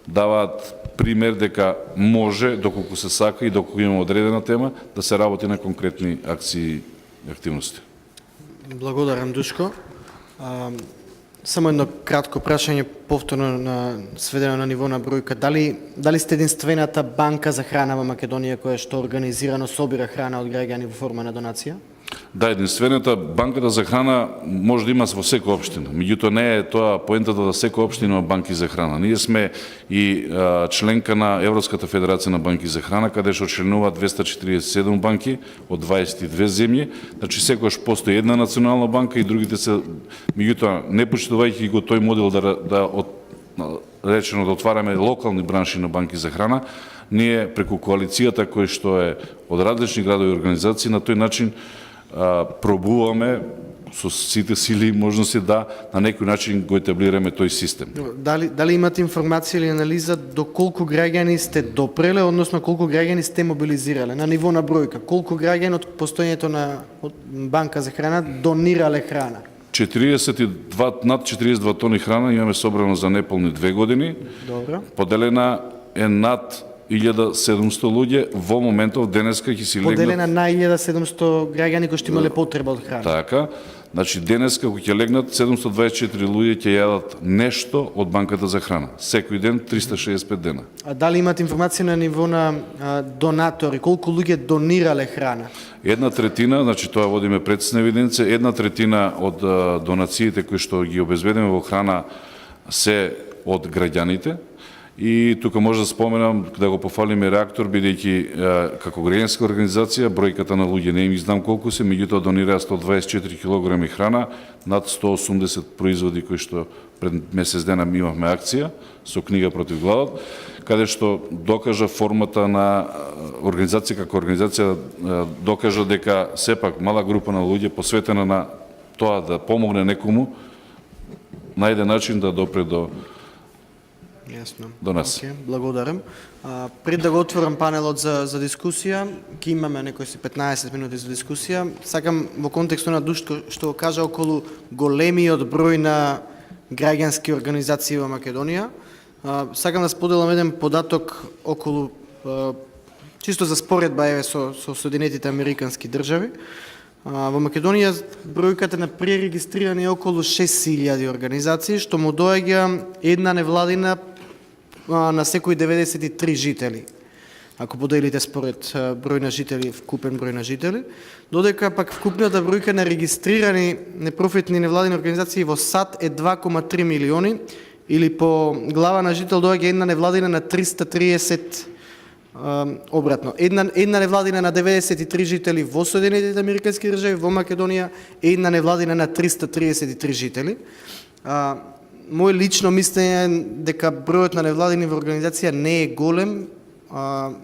даваат пример дека може, доколку се сака и доколку имаме одредена тема, да се работи на конкретни акции и активности. Благодарам, Душко. Само едно кратко прашање, повторно сведено на ниво на бројка. Дали сте единствената банка за храна во Македонија која што организирано собира храна од граѓани во форма на донација? Да, единствената банката за храна може да има во секоја општина. Меѓутоа не е тоа поентата да секоја општина има банки за храна. Ние сме и членка на Европската федерација на банки за храна, каде што членуваат 247 банки од 22 земји. Значи секогаш постои една национална банка и другите се, меѓутоа не почитувајќи го тој модел речено да отвараме локални бранши на банки за храна, ние преку коалицијата кој што е од различни градови и организации на тој начин пробуваме со сите сили и можности да на некој начин го етаблираме тој систем. Дали имате информација или анализа до колку граѓани сте допреле, односно колку граѓани сте мобилизирале на ниво на бројка? Колку граѓани од постоењето на банка за храна донирале храна? Над 42 тони храна имаме собрано за неполни 2 години. Добро. Поделена е над 1700 луѓе во моментов денеска ќе си легнат. Поделена на 1700 граѓани кои што имале потреба од храна. Така. Значи денеска кога ќе легнат 724 луѓе ќе јадат нешто од банката за храна. Секој ден 365 дена. А дали имате информација на ниво на донатори, колку луѓе донирале храна? 1/3, значи тоа водиме прецизна евиденција, 1/3 од донациите кои што ги обезбедиме во храна се од граѓаните. И тука може да споменам, да го пофалиме реактор, бидејќи како граѓанска организација, бројката на луѓе не им знам колку се, меѓутоа донираа 124 килограми храна, над 180 производи кои што пред месец дена имавме акција со книга против гладот, каде што докажа формата на организација како организација, докажа дека сепак мала група на луѓе посветена на тоа да помогне некому, најде начин да допре до нас. Благодарам. Пред да го отворам панелот за дискусија, ќе имаме некои 15 минути за дискусија. Сакам во контекстот на Душко што го кажа околу големиот број на граѓански организации во Македонија. Сакам да споделам еден податок околу чисто за споредба со Соединетите Американски држави. Во Македонија бројката на пререгистрирани е околу 6000 организации, што му доаѓа една невладина на секои 93 жители. ако поделите според број на жители, вкупен број на жители, додека пак вкупната бројка на регистрирани непрофитни невладини организации во САД е 2,3 милиони, или по глава на жител доаѓа една невладина на 330 обратно. Една невладина на 93 жители во Соединетите американски држави, во Македонија една невладина на 333 жители. Моje лично мислење е дека бројот на невладини во организација не е голем.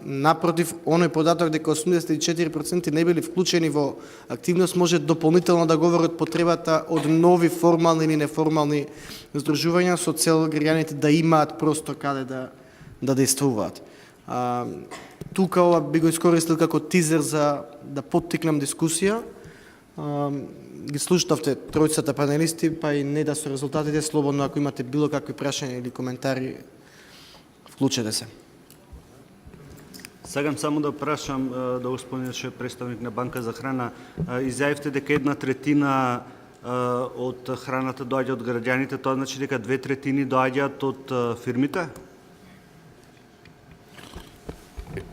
Напротив, оној податок дека 84% не били вклучени во активност може дополнително да говори од потребата од нови формални или неформални здружувања со цел граѓаните да имаат простор каде да действуваат. Тука ова би го искористил како тизер за да поттикнам дискусија. Ги слушнавте тројцата панелисти, па и не да со резултатите, слободно ако имате било какви прашања или коментари, вклучете се. Сакам само да прашам да господинеше представник на Банка за храна, изјавивте дека 1/3 од храната доаѓа од граѓаните, тоа значи дека 2/3 доаѓаат од фирмите?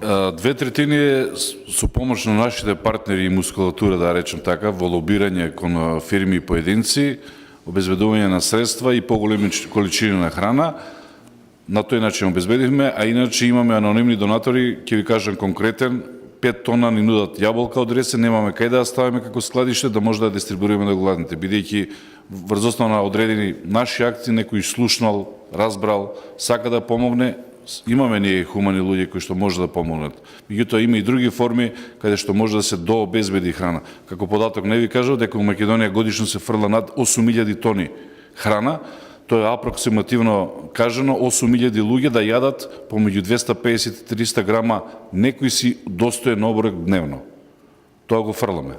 2/3 со помош на нашите партнери и мускулатура, да речем така, во лобирање кон фирми и поединци, обезбедување на средства и поголеми количини на храна. На тој начин обезбедивме, а иначе имаме анонимни донатори, ќе ви кажам конкретен, 5 тона ни нудат јаболка од Ресе, немаме кај да ја ставиме како складиште, да може да ја дистрибуираме до гладните, бидејќи врз основа на одредени наши акции, некој слушнал, разбрал, сака да помогне, имаме ние хумани луѓе кои што може да помогнат. Меѓутоа има и други форми каде што може да се дообезбеди храна. Како податок не ви кажав дека во Македонија годишно се фрла над 8.000 тони храна. Тоа е апроксимативно кажано 8.000 луѓе да јадат помеѓу 250 и 300 грама некој си достоен оброк дневно. Тоа го фрламе.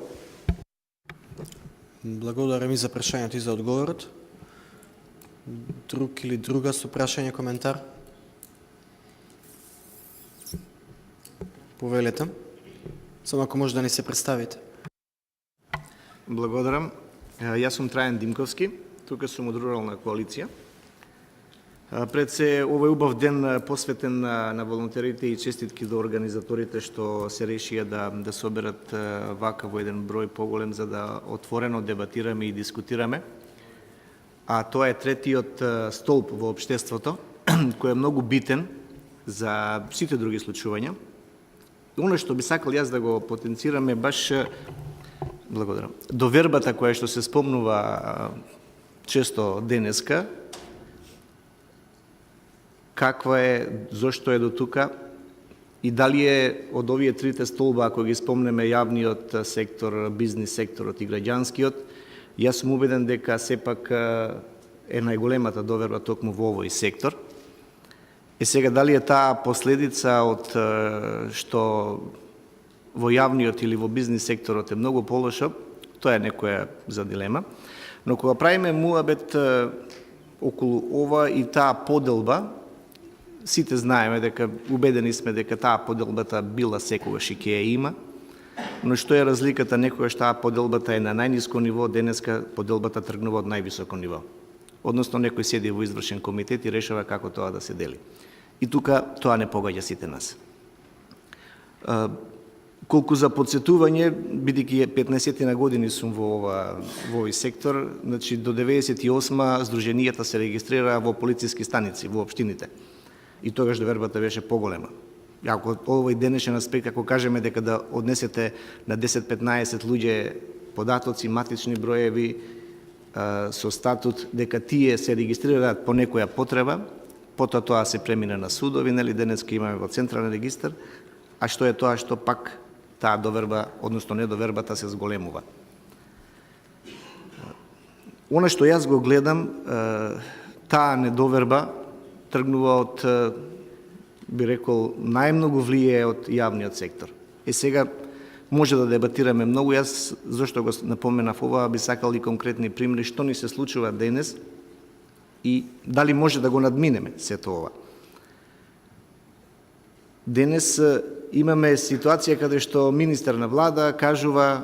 Благодарам и за прашањето и за одговорот. Друг или друга со прашање, коментар? Повелете. Само ако може да ни се представите. Благодарам. Јас сум Трајан Димковски, тука сум од Рурална коалиција. Пред се, овој убав ден посветен на волонтерите и честитки до организаторите што се решија да соберат вака во еден број поголем за да отворено дебатираме и дискутираме. А тоа е третиот столб во општеството, кој е многу битен за сите други случувања. Оно што би сакал јас да го потенцирам е баш благодарам. Довербата која што се спомнува често денеска, каква е, зошто е до тука и дали е од овие трите столба, ако ги спомнеме јавниот сектор, бизнис секторот и граѓанскиот, јас сум убеден дека сепак е најголемата доверба токму во овој сектор. И сега, дали е таа последица од што во јавниот или во бизнис секторот е многу полошо, тоа е некоја за дилема. Но кога правиме муабет околу ова и таа поделба, сите знаеме дека, убедени сме дека таа поделбата била секогаш и ќе ја има, но што е разликата, некогаш таа поделбата е на најниско ниво, денеска поделбата тргнува од највисоко ниво. Односно, некој седи во извршен комитет и решава како тоа да се дели. И тука тоа не погодја сите нас. Колку за подсетување, бидејќи 15 на години сум во овој сектор, значи до 98 здруженијата се регистрира во полициски станици во општините. И тогаш довербата беше поголема. Ако овој денешен аспект, ако кажеме дека да однесете на 10-15 луѓе податоци, матични броеви, со статут, дека тие се регистрираат по некоја потреба, потоа тоа се премина на судови, нели денеска имаме во централен регистар, а што е тоа што пак таа доверба, односно недовербата се зголемува. Она што јас го гледам, таа недоверба тргнува од, би рекол, најмногу влијае од јавниот сектор. И сега може да дебатираме многу, јас зашто го напоменав ова, би сакал и конкретни примери што ни се случува денес и дали може да го надминеме сето ова. Денес имаме ситуација каде што министер на влада кажува,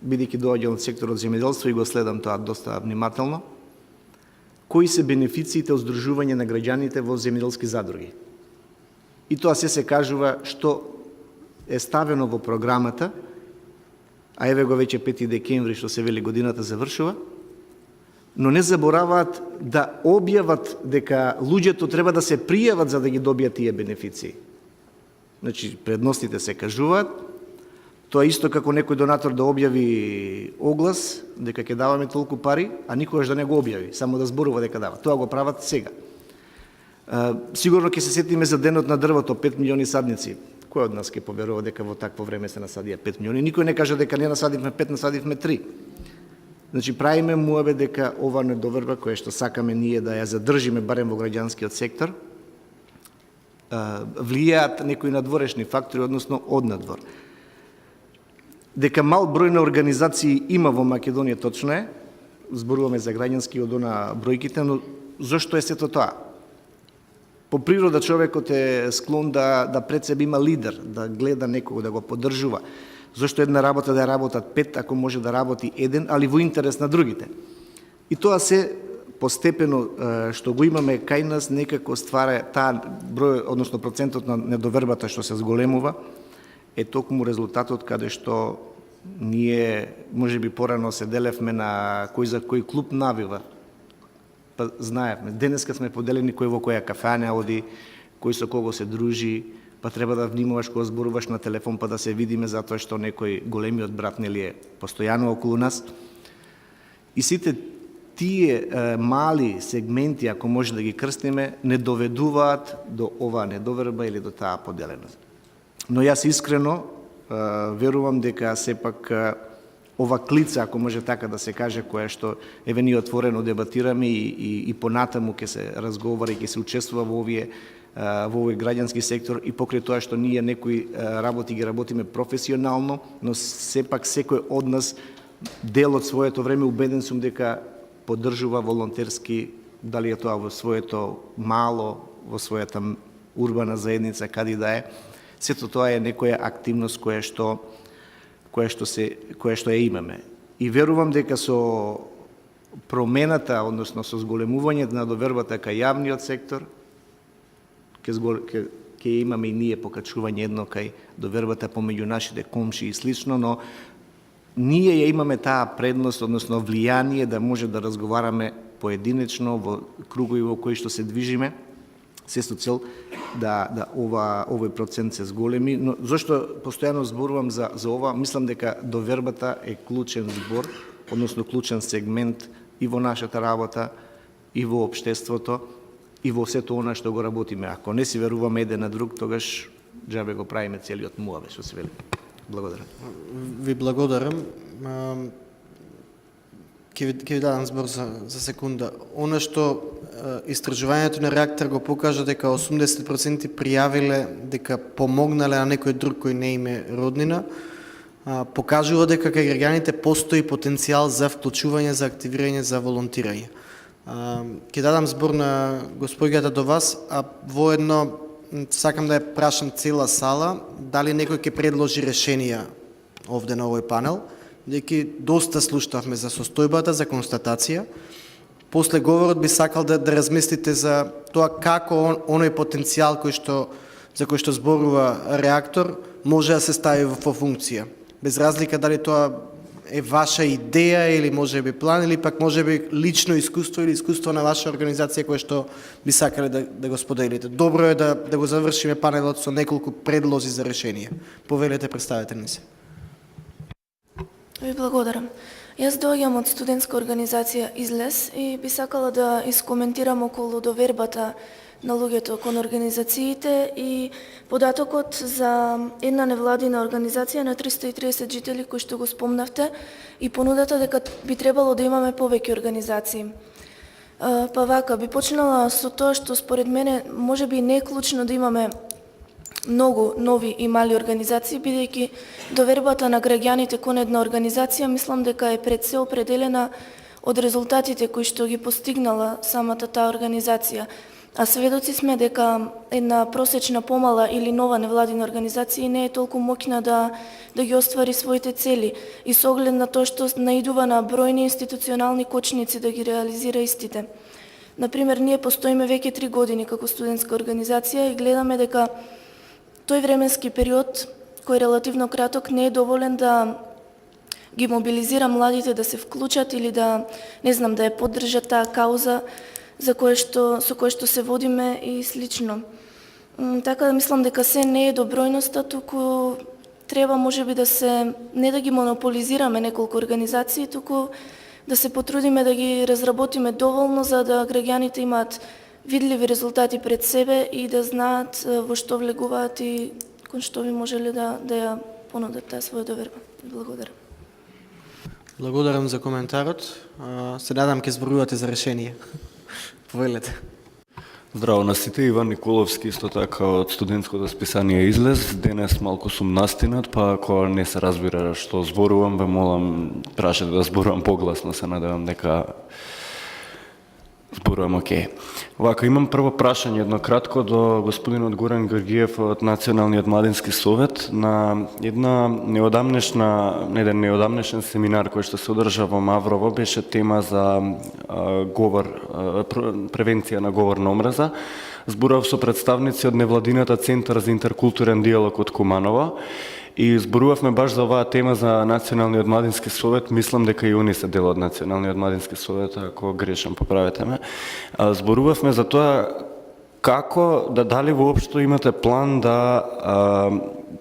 бидејќи доаѓа од секторот земјоделство и го следам тоа доста внимателно, кои се бенефициите од здружување на граѓаните во земјоделски задруги. И тоа се кажува што е ставено во програмата, а еве го веќе 5 декември, што се вели годината завршува, но не забораваат да објават дека луѓето треба да се пријават за да ги добијат тие бенефиции. Значи, предностите се кажуваат, тоа исто како некој донатор да објави оглас дека ќе даваме толку пари, а никогаш да не го објави, само да зборува дека дава. Тоа го прават сега. Сигурно ќе се сетиме за денот на дрвото, 5 милиони садници. Кој од нас ќе поверува дека во такво време се насадија 5 милиони? Никој не кажа дека не насадивме 5, насадивме 3. Значи, правиме муабе дека ова недоверба, која што сакаме ние да ја задржиме барем во граѓанскиот сектор, влијаат некои надворешни фактори, односно однадвор. Дека мал број на организации има во Македонија, точно е, зборуваме за граѓански од она бројките, но зошто е сето тоа? По природа човекот е склон да пред себе има лидер, да гледа некого, да го поддржува. Зошто една работа да ја работат 5, ако може да работи 1, али во интерес на другите. И тоа се постепено што го имаме кај нас некако ствара таа број, односно процентот на недовербата што се зголемува, е токму резултатот каде што ние можеби порано се делевме на кој за кој клуб навива. Па знаевме, денеска сме поделени кој во која кафеана оди, кој со кого се дружи, па треба да внимаваш кога зборуваш на телефон, па да се видиме затоа што некој големиот брат нели е постојано околу нас. И сите тие мали сегменти, ако може да ги крстиме, не доведуваат до оваа недоверба или до таа поделеност. Но јас искрено верувам дека сепак ова клица, ако може така да се каже, која што еве ние отворено дебатираме и понатаму ќе се разговара и ќе се учествува во овој граѓански сектор и покрај тоа што ние некои работи ги работиме професионално, но сепак секој од нас дел од своето време убеден сум дека поддржува волонтерски, дали е тоа во своето мало, во својата урбана заедница, каде да е. Сето тоа е некоја активност која што ја имаме. И верувам дека со промената, односно со зголемувањето на довербата кај јавниот сектор, ќе имаме и ние покачување едно кај довербата помеѓу нашите комши и слично, но ние ја имаме таа предност, односно влијание да може да разговараме поединечно во кругови во кои што се движиме, се со цел да овој процент се зголеми. Но зашто постојано зборувам за ова, мислам дека довербата е клучен збор, односно клучен сегмент и во нашата работа, и во општеството, и во сето она што го работиме. Ако не си веруваме еден на друг, тогаш џабе го правиме целиот муаве, што се вели. Благодарам. Ви благодарам. Ќе ви дадам збор за секунда. Она што истражувањето на реактор го покажа дека 80% пријавиле дека помогнале на некој друг кој не име роднина, покажува дека кај граѓаните постои потенцијал за вклучување, за активирање, за волонтирање. Ќе дадам збор на господјата до вас, а воедно сакам да ја прашам цела сала, дали некој ќе предложи решенија овде на овој панел, дека доста слушнавме за состојбата, за констатација. После говорот би сакал да размислите за тоа како оној потенцијал за кој што зборува реактор може да се стави во функција. Без разлика дали тоа е ваша идеја или може би план или пак може би лично искуство или искуство на ваша организација која што би сакале да го споделите. Добро е да го завршиме панелот со неколку предлози за решение. Повелете, представете ни се. Ви благодарам. Јас доаѓам од студентска организација Излез и би сакала да искоментирам околу довербата на луѓето кон организациите и податокот за една невладина организација на 330 жители кои што го спомнавте и понудата дека би требало да имаме повеќе организации. Па вака, би почнала со тоа што според мене можеби не е клучно да имаме многу нови и мали организации, бидејќи довербата на граѓаните кон една организација мислам дека е пред се определена од резултатите кои што ги постигнала самата таа организација. А сведоци сме дека една просечна помала или нова невладина организација не е толку моќна да ги оствари своите цели и со оглед на тоа што наидува на бројни институционални кочници да ги реализира истите. Например, ние постоиме веќе 3 години како студентска организација и гледаме дека тој временски период, кој е релативно краток, не е доволен да ги мобилизира младите да се вклучат или да, не знам, да ја поддржат таа кауза со која што се водиме и слично. Така да мислам дека се не е добројноста, туку треба можеби да се, не да ги монополизираме неколку организации, туку да се потрудиме да ги разработиме доволно за да граѓаните имаат видливи резултати пред себе и да знаат во што влегуваат и кон што би можеле да ја понудат таа своја доверба. Благодарам. Благодарам за коментарот. Се надам ке зборувате за решение. Повелете. Здраво на сите, Иван Николовски, исто така од студентското списание Излез. Денес малку сум настинат, па ако не се разбира што зборувам, ве молам, прашате да зборувам погласно, се надевам дека зборувам окей. Вака, имам прво прашање, едно кратко, до господинот Горан Георгиев од Националниот младински совет на еден неодамнешен семинар кој што се одржа во Маврово, беше тема за превенција на говор на омраза. Зборував со представници од невладината Центар за интеркултурен диалог од Куманово и зборувавме баш за оваа тема за Националниот младински совет. Мислам дека и они се дел од Националниот младински совет, ако грешам, поправете ме. Зборувавме за тоа како, дали воопшто имате план да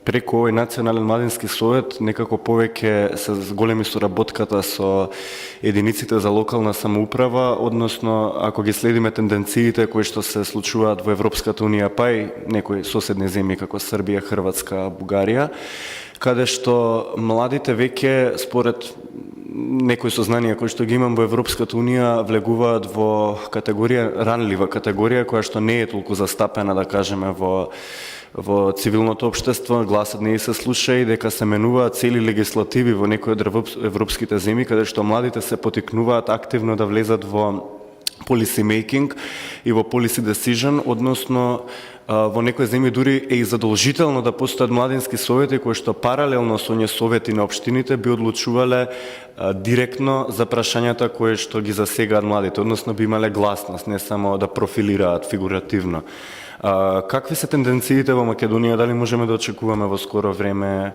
преку овој Национален младински совет некако повеќе се зголеми соработката со единиците за локална самоуправа, односно ако ги следиме тенденциите кои што се случуваат во Европската унија, па и некои соседни земји како Србија, Хрватска, Бугарија, каде што младите веќе според некои сознанија кои што ги имам во Европската унија влегуваат во ранлива категорија која што не е толку застапена, да кажеме, во цивилното општество, гласот не се слуша и дека се менуваат цели легислативи во некои од европските земји каде што младите се потикнуваат активно да влезат во policy making и во policy decision, односно во некои земји дури е и задолжително да постојат младински совети кои што паралелно со оние совети на општините би одлучувале директно за прашањата кои што ги засегаат младите, односно би имале гласност, не само да профилираат фигуративно. Какви се тенденциите во Македонија? Дали можеме да очекуваме во скоро време?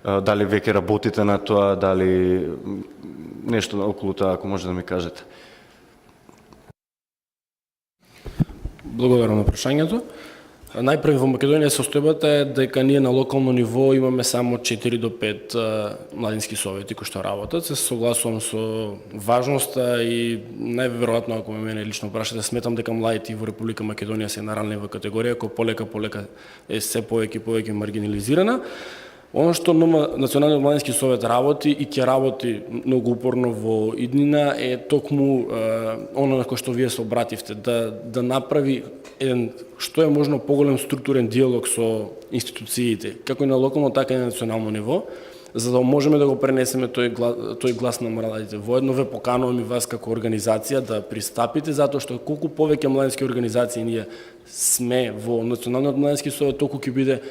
Дали веќе работите на тоа? Дали нешто околу тоа, ако може да ми кажете? Благодарам на прашањето. Најпрв во Македонија состојбата е дека ние на локално ниво имаме само 4 до 5 младински совети кои што работат. Се согласувам со важноста и најверојатно, ако мене лично прашате, сметам дека младите во Република Македонија се на ранлива категорија, која полека е се повеќе маргинализирана. Оно што Националниот младински совет работи и ќе работи многу упорно во иднина е токму оно на кој што вие се обративте, да направи еден што е можно поголем структурен диалог со институциите, како и на локално, така и на национално ниво, за да можеме да го пренесеме тој глас на младите. Воедно ве поканувам и вас како организација да пристапите, затоа што колку повеќе младински организации ние сме во Националниот младински совет, толку ќе биде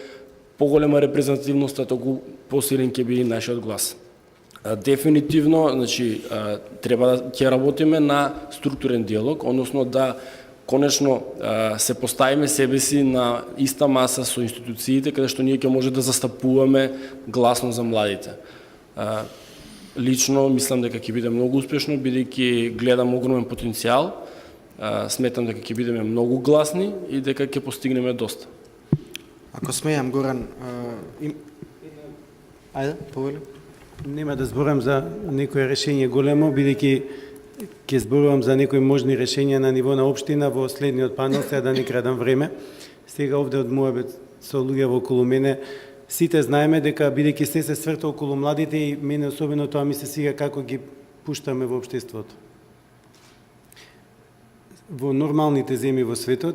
поголема репрезентативност, толку посилен ќе биде нашиот глас. Дефинитивно, значи, треба да ќе работиме на структурен диалог, односно да конечно се поставиме себе си на иста маса со институциите, каде што ние ќе може да застапуваме гласно за младите. Лично мислам дека ќе биде многу успешно, бидејќи гледам огромен потенцијал, сметам дека ќе бидеме многу гласни и дека ќе постигнеме доста. Ако смејам, Горан, ајде, повели. Нема да зборам за некое решение големо, бидејќи ќе зборувам за некои можни решенија на ниво на општина во следниот панел, сега да не крадам време. Сега овде од мојот со луѓе околу мене, сите знаеме дека бидејќи се сврта околу младите и мене особено тоа ми се свига како ги пуштаме во општеството. Во нормалните земји во светот,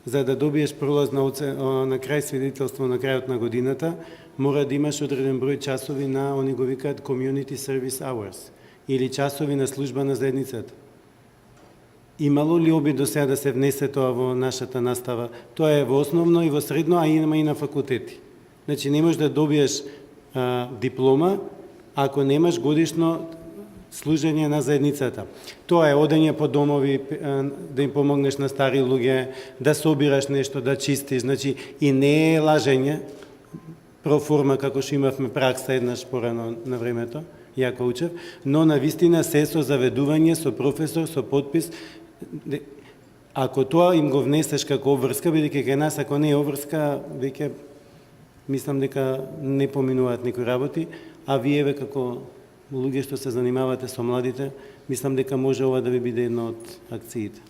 за да добиеш пролазна на крај свидетелство на крајот на годината, мора да имаш одреден број часови на, они го викаат community service hours, или часови на служба на заедницата. Имало ли обид до сега да се внесе тоа во нашата настава? Тоа е во основно и во средно, а има и на факултети. Значи, не можеш да добиеш диплома ако немаш годишно служење на заедницата. Тоа е одење по домови, да им помогнеш на стари луѓе, да собираш нешто, да чистиш, значи и не е лажење, проформа како што имавме пракса еднаш порано на времето, јако учев, но на вистина се со заведување, со професор, со подпис. Ако тоа им го внесеш како обврска, бидејќи кај нас ако не е обврска, веќе мислам дека не поминуваат некои работи, а вие како луѓе што се занимавате со младите, мислам дека може ова да ви биде една од акциите.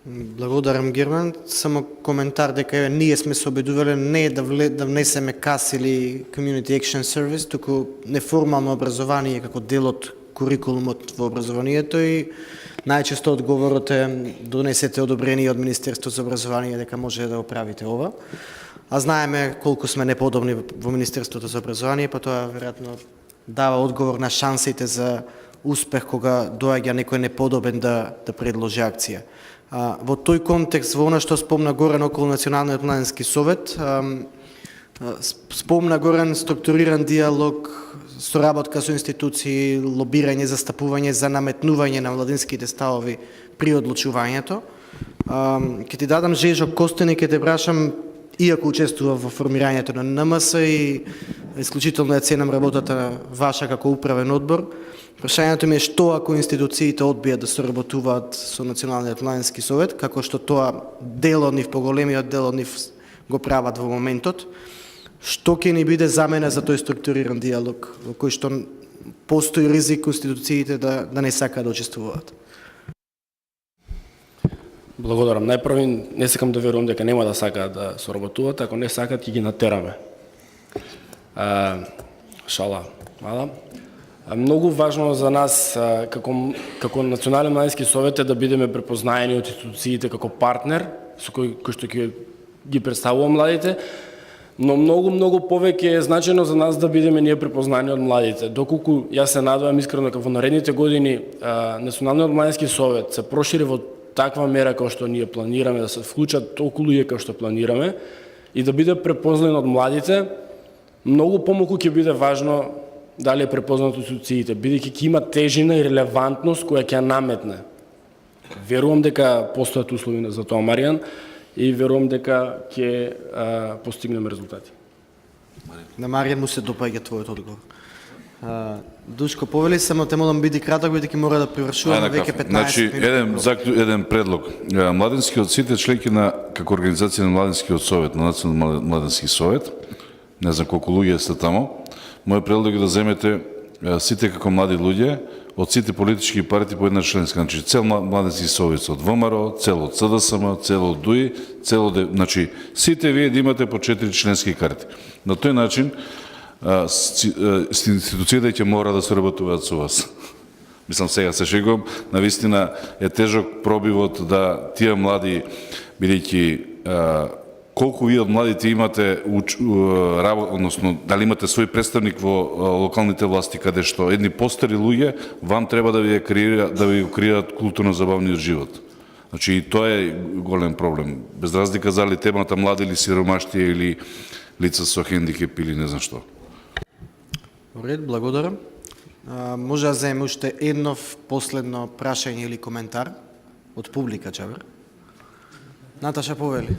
Благодарам, Герман. Само коментар дека ние сме се обидувале не да внесеме КАС или Community Action Service, туку неформално образование како дел од курикулумот во образованието и најчесто одговорот е донесете одобрение од Министерството за образование дека може да оправите ова. А знаеме колку сме неподобни во Министерството за образование, па тоа веројатно дава одговор на шансите за успех кога доаѓа некој неподобен да предложи акција. Во тој контекст, во она што спомна Горан околу Националниот младински совет, спомна Горан структуриран диалог, соработка со институции, лобирање, застапување за наметнување на младинските ставови при одлучувањето. Ке ти дадам Жежо Костени, ке те прашам, иако учествува во формирањето на НМС и исклучително ја ценам работата ваша како управен одбор, прашањето ми е што ако институциите одбијат да соработуваат со Националниот младински совет, како што тоа дел од нив, поголемиот дел од нив го прават во моментот, што ќе ни биде замена за тој структуриран диалог, во кој што постои ризик институциите да не сакаат да учествуваат? Благодарам. Најпрво не сакам да верувам дека нема да сакаат да соработуваат, ако не сакаат ќе ги натераме. Шала. Мала. Многу важно за нас како Национален младински совет е да бидеме препознаени од институциите како партнер со кој што ќе ги представува младите, но многу повеќе е значено за нас да бидеме ние препознани од младите. Доколку јас се надевам искрено дека во наредните години Националниот младински совет се прошири во таква мера како што ние планираме, да се вклучат толку луѓе како што планираме и да биде препознан од младите, многу помалку ќе биде важно дали е препознат од институциите, бидејќи ќе има тежина и релевантност која ќе ја наметне. Верувам дека постојат услови за тоа, Маријан, и верувам дека ќе постигнеме резултати. На Маријан му се допаѓа твојот одговор. Душко, повели само те молам биди краток, бидејќи мора да привршуваме веќе 15 минути. Еден предлог. Младинскиот сите членки на како организација на Младинскиот совет, на Национален младински совет, не знам колку луѓе сте тамо, мој предлог е да земете сите како млади луѓе од сите политички партии по една членска, значи цел Младински совет од ВМРО, цел од СДСМ, цел од ДУИ, значи сите вие да имате по 4 членски карти. На тој начин институциите ќе мора да соработуваат со вас. Мислам, сега се шегувам, навистина е тежок пробивот да тие млади, бидејќи колку вие од младите имате односно дали имате свој представник во локалните власти каде што едни постари луѓе вам треба да ви креираат културно-забавниот живот. Значи и тоа е голем проблем. Без разлика дали темата млади или сиромаштија или лица со хендикеп или не знам што. Ред, благодарам. Може да земе уште едно последно прашање или коментар од публика, Чабер. Наташа, повели.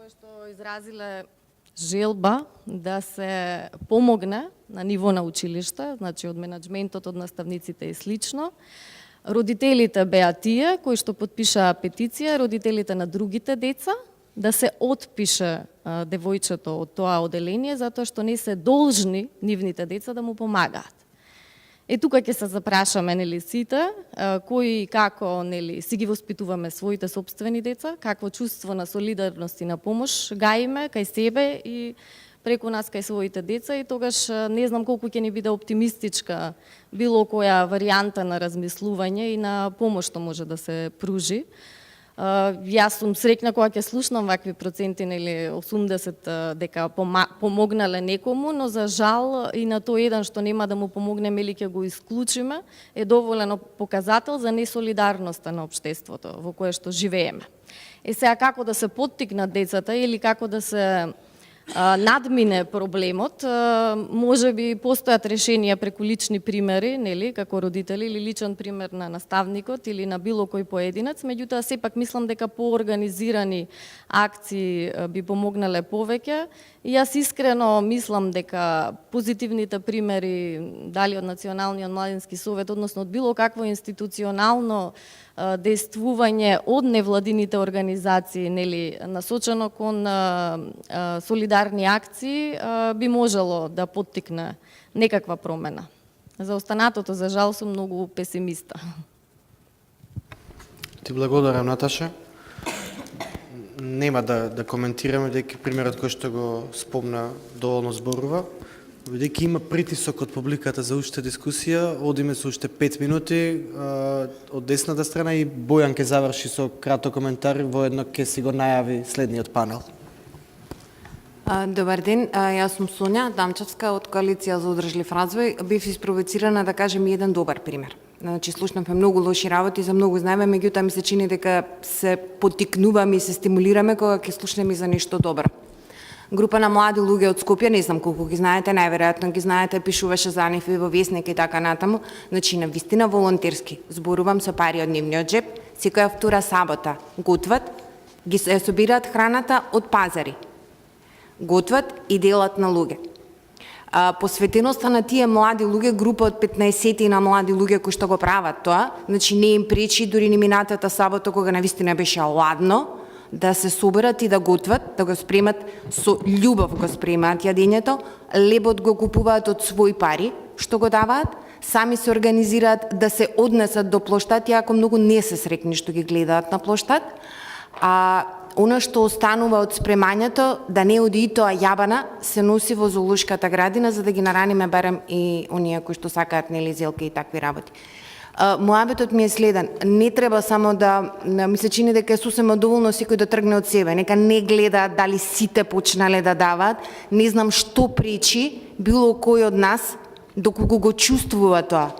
Што изразиле желба да се помогне на ниво на училиште, значи од менаџментот, од наставниците и слично. Родителите беа тие кои што потпишаа петиција, родителите на другите деца, да се отпише девојчето од тоа оделение, затоа што не се должни нивните деца да му помагаат. Тука ќе се запрашаме, нели, сите, кои и како, нели, си ги воспитуваме своите собствени деца, какво чувство на солидарност и на помош гаиме кај себе и преку нас кај своите деца, и тогаш не знам колку ќе ни биде оптимистичка било која варијанта на размислување и на помош што може да се пружи. Јас сум среќна кога ќе слушнам вакви проценти, нели 80 дека помогнале некому, но за жал и на тој еден што нема да му помогнеме или ќе го исклучиме, е доволен показател за несолидарноста на општеството во кое што живееме. Сега како да се поттикнат децата или како да се надмине проблемот, може би постојат решенија преку лични примери, нели, како родители, или личен пример на наставникот или на било кој поединец, меѓутоа сепак мислам дека поорганизирани акции би помогнале повеќе. И јас искрено мислам дека позитивните примери, дали од Националниот младински совет, односно од било какво институционално действување од невладините организации, нели, насочено кон солидарни акции, би можело да поттикне некаква промена. За останатото, за жал, сум многу песимиста. Ти благодарам, Наташа. Нема да коментираме, дека примерот кој што го спомна доволно зборува. Бидејќи има притисок од публиката за уште дискусија, одиме со уште 5 минути од десната страна и Бојан ќе заврши со краток коментар, воедно ќе си го најави следниот панел. Добар ден, јас сум Сонја Дамчевска од Коалиција за одржлив развој. Бив испровоцирана да кажем еден добар пример. Значи, слушнавме многу лоши работи, за многу знаеме, меѓутоа ми се чини дека се поттикнуваме и се стимулираме кога ќе слушнеме за нешто добро. Група на млади луѓе од Скопје, не знам колку ги знаете, најверојатно ги знаете, пишуваше за нив и во весник и така натаму. Значи, на вистина волонтерски, зборувам со пари од нивниот джеб, секоја втора сабота готват, ги собираат храната од пазари. Готват и делат на луѓе. Посветеноста на тие млади луѓе, група од 15 на млади луѓе кои што го прават тоа, значи не им пречи дури ни минатата сабота кога навистина беше ладно, да се соберат и да готват, да го спремат со љубов, го спремаат јадењето, лебот го купуваат од своји пари, што го даваат, сами се организираат да се однесат до плоштад, иако многу не се срекни што ги гледаат на плоштад, она што останува од спремањето, да не оди и тоа јабана, се носи во зоолошката градина, за да ги нараниме барем и оние кои што сакаат, нели, зелки и такви работи. Моабетот ми е следен. Не треба само да, ми се чини дека е сосема доволно секој да тргне од себе. Нека не гледаат дали сите почнале да даваат. Не знам што пречи било кој од нас, доколку го чувствува тоа,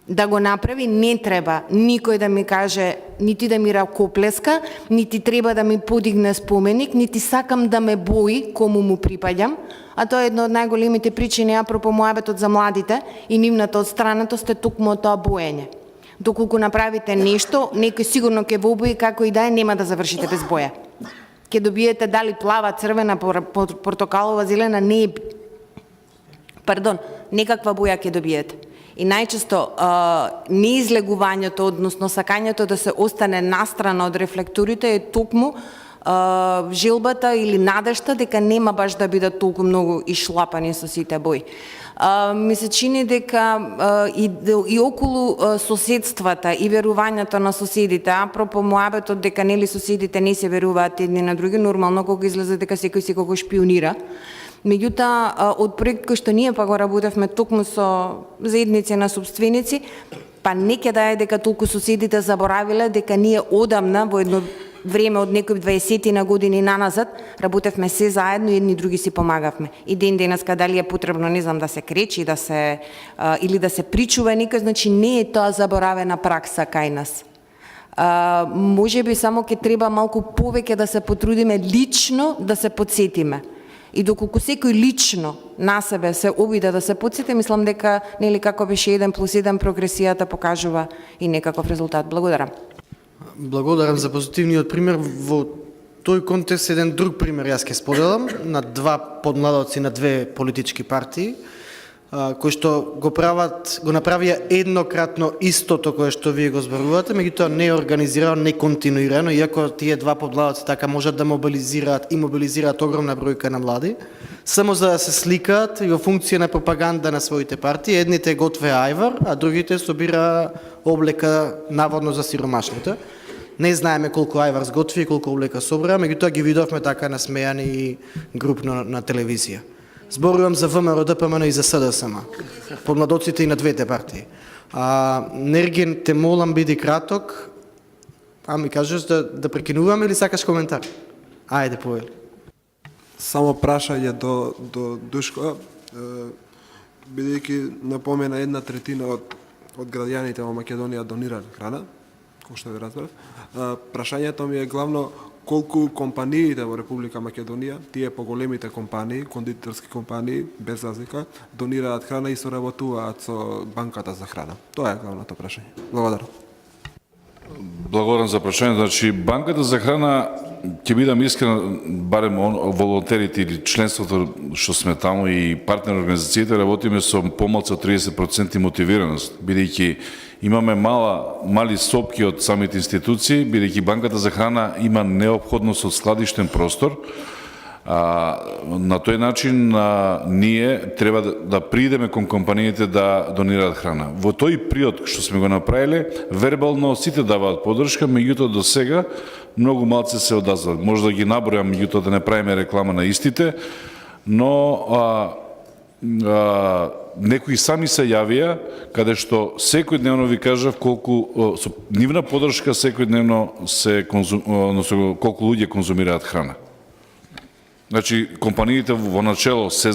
да го направи. Не треба никој да ми каже, нити да ми ракоплеска, нити треба да ми подигне споменик, нити сакам да ме бои кому му припаѓам, а тоа е една од најголемите причини апропо моабетот за младите и нивната одстранатост е токму тоа боење. Доколку направите нешто, некој сигурно ќе во обои, како и да е, нема да завршите без боја. Ќе добиете дали плава, црвена, портокалова, зелена, некаква боја ќе добиете. И најчесто неизлегувањето, односно сакањето да се остане настрана од рефлекторите е токму желбата или надежта дека нема баш да бидат толку многу ишлапани со сите бои. Ми се чини дека и околу соседствата и верувањето на соседите, апропо моабетот дека нели соседите не се веруваат едни на други, нормално кога излезе дека секој секого шпионира. Меѓутоа, од проект кој што ние па го работевме токму со заедници на собственици, па не ќе да е дека толку соседите заборавиле дека ние одамна во едно време од некои 20 на години наназад работевме се заедно и едни други си помагавме. И ден денеска дали е потребно, не знам, да се кречи, да се или да се причува некој, значи не е тоа заборавена пракса кај нас. Може би само ќе треба малку повеќе да се потрудиме лично да се подсетиме. И доколку секој лично на себе се обиде да се подсети, мислам дека нели како беше 1+1 прогресијата покажува и некаков резултат. Благодарам. Благодарам за позитивниот пример. Во тој контекст еден друг пример јас ќе споделам на два подмладоци на две политички партии. кои што го направија еднократно истото кое што вие го зборувате, меѓутоа не е организирано, не континуирано, иако тие два подлаваци така можат да мобилизираат огромна бројка на млади, само за да се сликаат и во функција на пропаганда на своите партии. Едните готвеа ајвар, а другите собира облека наводно за сиромашните. Не знаеме колку ајвар сготви и колку облека собра, меѓутоа ги видовме така насмејани и групно на телевизија. Зборувам за ВМРО, ДПМН и за СДСМ, помладоците и на двете партии. Нерген, те молам, биди краток, ми кажеш да прекинуваме или сакаш коментар? Ајде, повели. Само прашање до Душко, бидејќи напомена 1/3 од граѓаните во Македонија донираат храна, кој што ви разбрав. Прашањето ми е главно колку компаниите во Република Македонија, тие поголемите компании, кондитерски компании, без разлика, донираат храна и соработуваат со банката за храна. Тоа е главното прашање. Благодарам. Благодарам за прашањето. Значи, банката за храна, ќе бидам искрен, барем волонтерите или членството што сме таму и партнер организациите, работиме со помалку од 30% мотивираност, бидејќи имаме мали сопки од самите институции, бидејќи банката за храна има неопходност од складиштен простор. На тој начин ние треба да придеме кон компаниите да донираат храна. Во тој период што сме го направиле, вербално сите даваат подршка, меѓутоа до сега многу малце се одазваат. Може да ги набројам, меѓутоа да не правиме реклама на истите, но некои сами се јавија, каде што секојдневно ви кажав колку со нивна подршка секојдневно колку луѓе конзумираат храна. Значи, компаниите во начело се,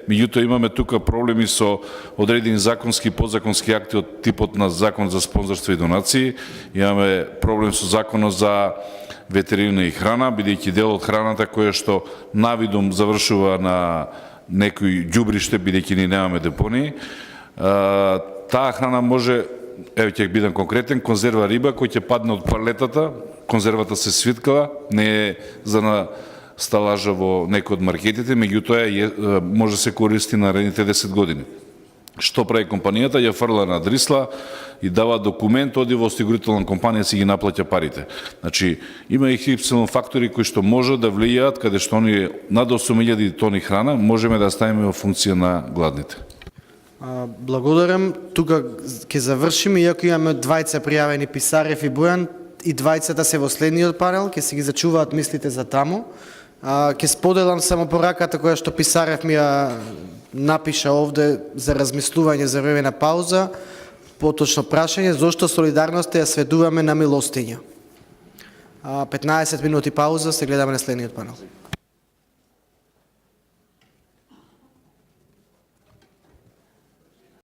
меѓутоа имаме тука проблеми со одредени законски и подзаконски акти од типот на закон за спонзорство и донации. Имаме проблем со законот за ветерина и храна, бидејќи дел од храната која што навидум завршува на некои ѓубриште, бидејќи ние немаме депонии. Таа храна може, еве ќе бидам конкретен, конзерва риба кој ќе падне од палетата, конзервата се свиткала, не е за на сталажа во некој од маркетите, меѓутоа може да се користи наредните 10 години. Што прави компанијата? Ја фрла на дрисла и дава документ, оди во осигурителна компанија си ги наплаќа парите. Значи, има и XY фактори кои што може да влијаат, каде што они над 8000 тони храна можеме да ставиме во функција на гладните. Благодарам. Тука ќе завршиме, иако имаме двајца пријавени, Писарев и Бојан, и двајцата се во следниот панел, ќе се ги зачуваат мислите за таму. Ќе споделам само пораката која што Писарев ми ја напиша овде за размислување за време на пауза, поточно прашање зошто солидарноста ја сведуваме на милостиња. 15 минути пауза, се гледаме на следниот панел.